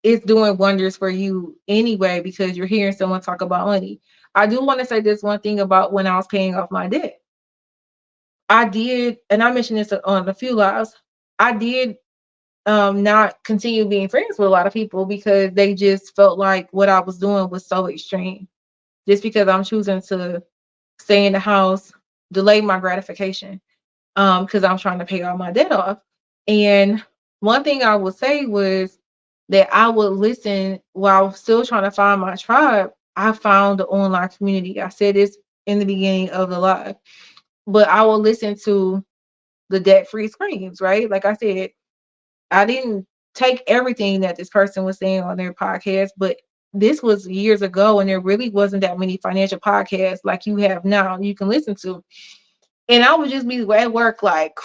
[SPEAKER 1] it's doing wonders for you anyway because you're hearing someone talk about money. I do want to say this one thing about when I was paying off my debt. I did, and I mentioned this on a few lives. I did not continue being friends with a lot of people because they just felt like what I was doing was so extreme. Just because I'm choosing to stay in the house, delay my gratification, because I'm trying to pay all my debt off. And one thing I would say was that I would listen while still trying to find my tribe. I found the online community. I said this in the beginning of the live, but I will listen to the debt-free screams, right? Like I said, I didn't take everything that this person was saying on their podcast, but this was years ago, and there really wasn't that many financial podcasts like you have now you can listen to. And I would just be at work like,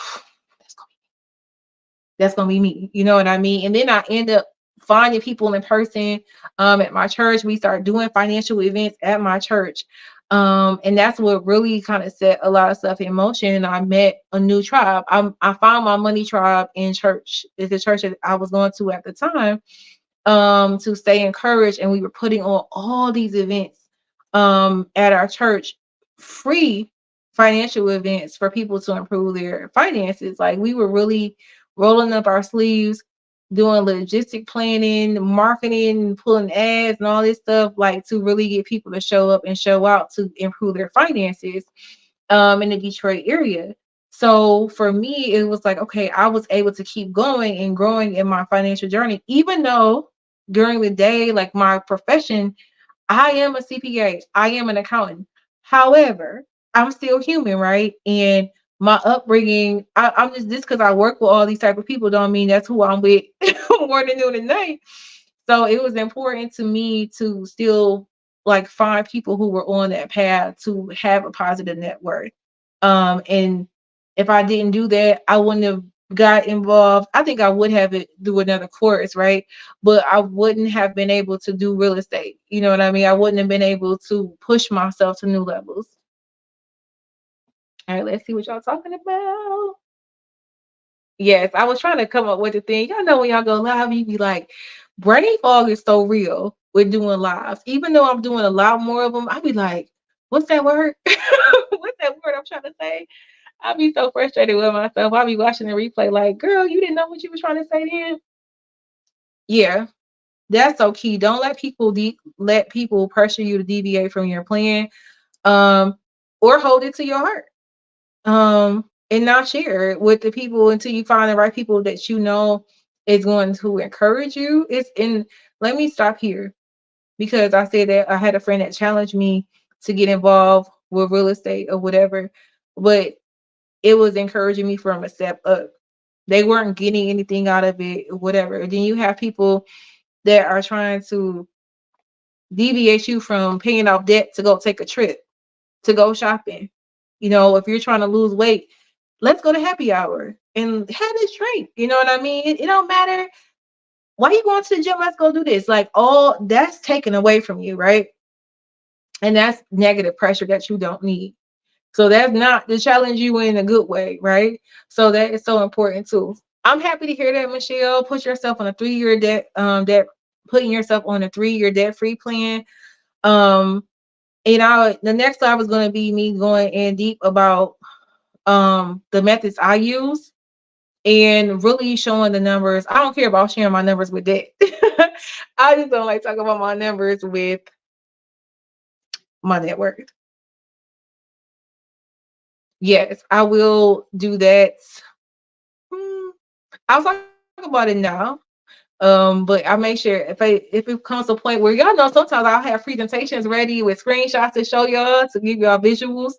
[SPEAKER 1] that's gonna be me. You know what I mean? And then I end up finding people in person at my church. We start doing financial events at my church. And that's what really kind of set a lot of stuff in motion. And I met a new tribe. I found my money tribe in church. It's the church that I was going to at the time, to stay encouraged. And we were putting on all these events at our church, free financial events for people to improve their finances. Like we were really rolling up our sleeves, doing logistic planning, marketing, pulling ads and all this stuff, like to really get people to show up and show out to improve their finances in the Detroit area. So for me, it was like, okay, I was able to keep going and growing in my financial journey, even though during the day, like my profession, I am a CPA, I am an accountant. However, I'm still human, right? And my upbringing, I'm just because I work with all these type of people don't mean that's who I'm with morning, noon, and night. So it was important to me to still like find people who were on that path to have a positive net worth. And if I didn't do that, I wouldn't have got involved. I think I would have it do another course, right? But I wouldn't have been able to do real estate. You know what I mean? I wouldn't have been able to push myself to new levels. All right, let's see what y'all talking about. Yes, I was trying to come up with the thing. Y'all know when y'all go live, you be like, brain fog is so real with doing lives. Even though I'm doing a lot more of them, I be like, what's that word? What's that word I'm trying to say? I be so frustrated with myself. I be watching the replay like, girl, you didn't know what you were trying to say then. Yeah, that's so key. Don't let people let people pressure you to deviate from your plan, um, or hold it to your heart. And not share it with the people until you find the right people that you know is going to encourage you. It's in Let me stop here because I said that I had a friend that challenged me to get involved with real estate or whatever, but it was encouraging me from a step up. They weren't getting anything out of it or whatever. And then you have people that are trying to deviate you from paying off debt to go take a trip, to go shopping. You know, if you're trying to lose weight, let's go to happy hour and have this drink. You know what I mean? It don't matter. Why you going to the gym? Let's go do this. Like all that's taken away from you, right? And that's negative pressure that you don't need. So that's not to challenge you in a good way, right? So that is so important too. I'm happy to hear that, Michelle. Put yourself on a 3-year debt, putting yourself on a 3-year debt free plan. Um, the next slide was going to be me going in deep about the methods I use and really showing the numbers. I don't care about sharing my numbers with debt. I just don't like talking about my numbers with my net worth. Yes, I will do that. Hmm, I'll talk about it now. But I make sure if it comes to a point where y'all know sometimes I'll have presentations ready with screenshots to show y'all to give y'all visuals.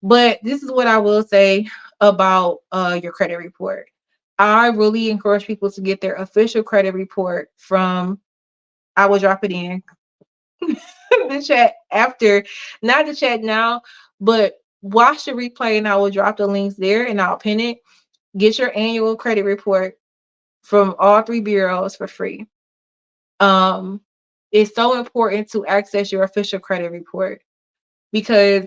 [SPEAKER 1] But this is what I will say about your credit report. I really encourage people to get their official credit report from, I will drop it in the chat after, not the chat now, but watch the replay and I will drop the links there and I'll pin it. Get your annual credit report from all 3 bureaus for free. Um, it's so important to access your official credit report because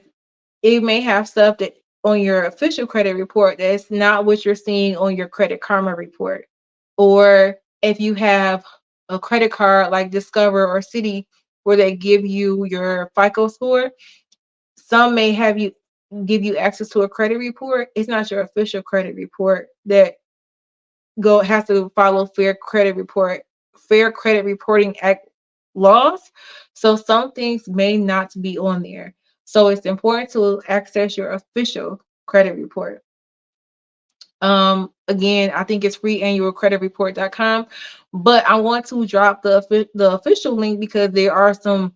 [SPEAKER 1] it may have stuff that on your official credit report that's not what you're seeing on your Credit Karma report. Or if you have a credit card like Discover or Citi where they give you your FICO score, some may have you give you access to a credit report. It's not your official credit report that go has to follow Fair Credit Reporting Act laws. So some things may not be on there. So it's important to access your official credit report. Again, I think it's freeannualcreditreport.com, but I want to drop the official link because there are some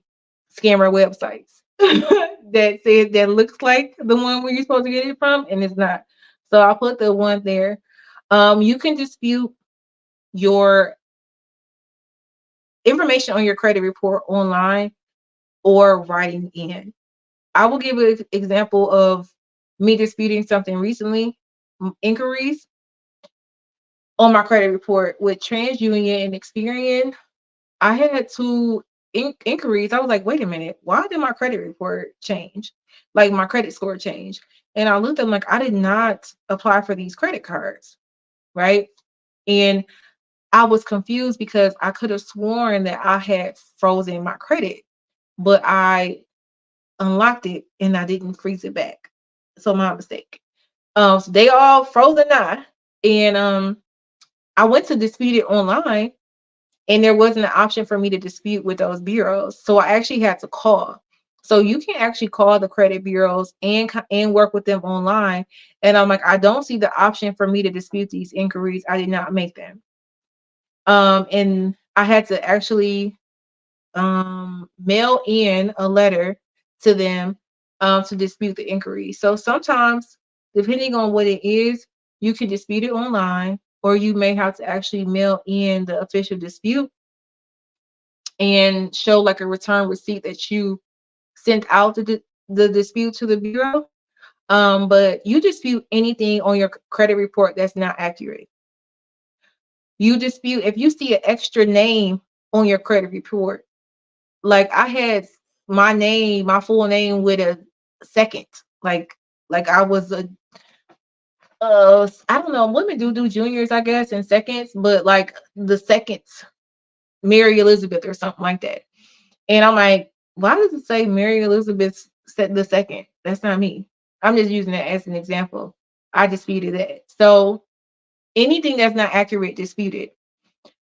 [SPEAKER 1] scammer websites that looks like the one where you're supposed to get it from, and it's not. So I'll put the one there. You can dispute your information on your credit report online or writing in. I will give an example of me disputing something recently, inquiries on my credit report with TransUnion and Experian. I had 2 inquiries. I was like, wait a minute, why did my credit report change? Like my credit score change. And I looked at them like, I did not apply for these credit cards, right? And I was confused because I could have sworn that I had frozen my credit, but I unlocked it and I didn't freeze it back. So my mistake. So they all frozen now. And I went to dispute it online and there wasn't an option for me to dispute with those bureaus. So I actually had to call. So you can actually call the credit bureaus and work with them online. And I'm like, I don't see the option for me to dispute these inquiries. I did not make them. And I had to actually mail in a letter to them to dispute the inquiry. So sometimes, depending on what it is, you can dispute it online, or you may have to actually mail in the official dispute and show like a return receipt that you sent out the dispute to the bureau. But you dispute anything on your credit report that's not accurate. You dispute if you see an extra name on your credit report. Like I had my name, my full name with a second. Like like I was a I don't know, women do juniors, I guess, in seconds, but like the seconds, Mary Elizabeth or something like that. And I'm like, why does it say Mary Elizabeth said the second? That's not me. I'm just using that as an example. I disputed that. So anything that's not accurate, disputed.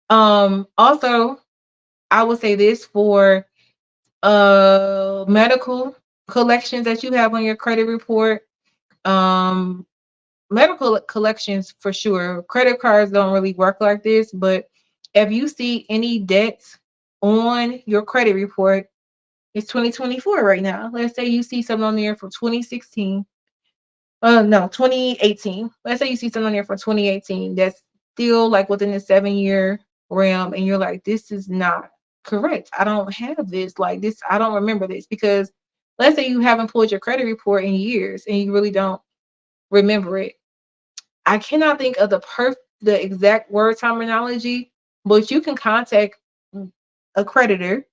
[SPEAKER 1] Also, I would say this for medical collections that you have on your credit report. Um Medical collections for sure. Credit cards don't really work like this, but if you see any debts on your credit report, it's 2024 right now. Let's say you see something on there from 2016. No, 2018. Let's say you see something on there from 2018 that's still like within the 7 year realm, and you're like, this is not correct. I don't have this. Like this, I don't remember this because let's say you haven't pulled your credit report in years and you really don't remember it. I cannot think of the exact word terminology, but you can contact a creditor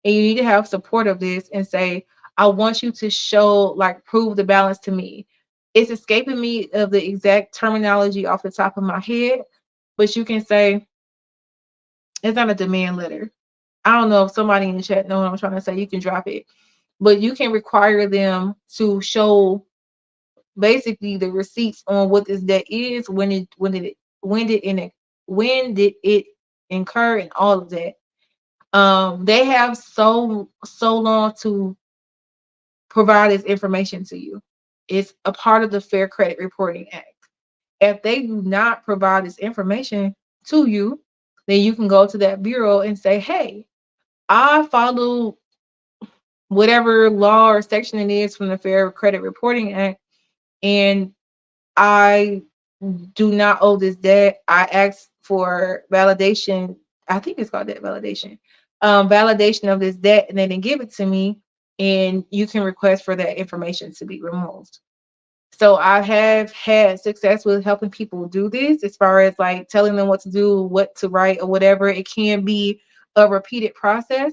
[SPEAKER 1] and you need to have support of this and say, I want you to show, like, prove the balance to me. It's escaping me of the exact terminology off the top of my head, but you can say it's not a demand letter. I don't know if somebody in the chat know what I'm trying to say. You can drop it, but you can require them to show basically the receipts on what this debt is, when did it incur, and all of that. They have so long to provide this information to you. It's a part of the Fair Credit Reporting Act. If they do not provide this information to you, then you can go to that bureau and say, hey, I followed whatever law or section it is from the Fair Credit Reporting Act, and I do not owe this debt. I asked for validation. I think it's called debt validation. Validation of this debt, and they didn't give it to me. And you can request for that information to be removed. So I have had success with helping people do this as far as like telling them what to do, what to write, or whatever. It can be a repeated process.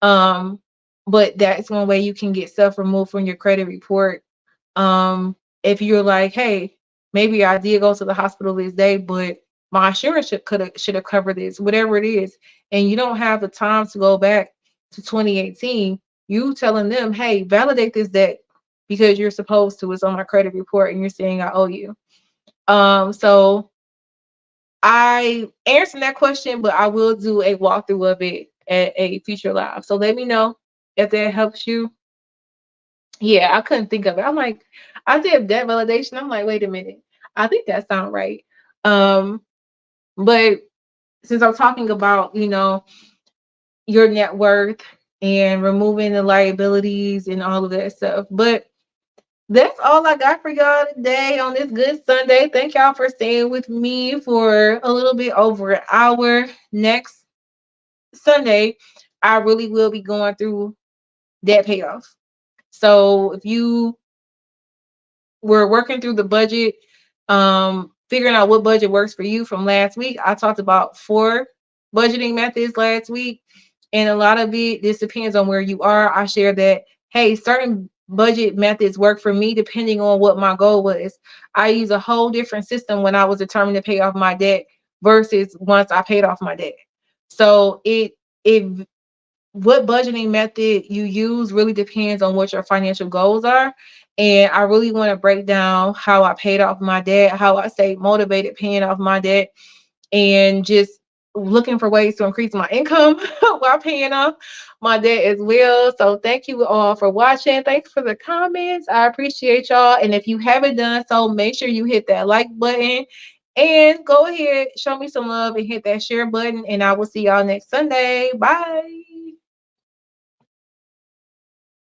[SPEAKER 1] Um, but that's one way you can get stuff removed from your credit report. If you're like, hey, maybe I did go to the hospital this day, but my insurance should have covered this, whatever it is, and you don't have the time to go back to 2018, you telling them, hey, validate this debt because you're supposed to. It's on my credit report, and you're saying I owe you. So I answered that question, but I will do a walkthrough of it at a future live. So let me know if that helps you. Yeah, I couldn't think of it. I'm like, I did debt validation. I'm like, wait a minute. I think that sounds right. Um, but since I'm talking about, your net worth and removing the liabilities and all of that stuff. But that's all I got for y'all today on this good Sunday. Thank y'all for staying with me for a little bit over an hour. Next Sunday, I really will be going through debt payoff. So if you we're working through the budget, figuring out what budget works for you from last week. I talked about 4 budgeting methods last week, and a lot of it, this depends on where you are. I shared that, hey, certain budget methods work for me depending on what my goal was. I use a whole different system when I was determined to pay off my debt versus once I paid off my debt. So it what budgeting method you use really depends on what your financial goals are. And I really want to break down how I paid off my debt, how I stayed motivated paying off my debt, and just looking for ways to increase my income while paying off my debt as well. So thank you all for watching. Thanks for the comments. I appreciate y'all. And if you haven't done so, make sure you hit that like button and go ahead, show me some love and hit that share button. And I will see y'all next Sunday. Bye.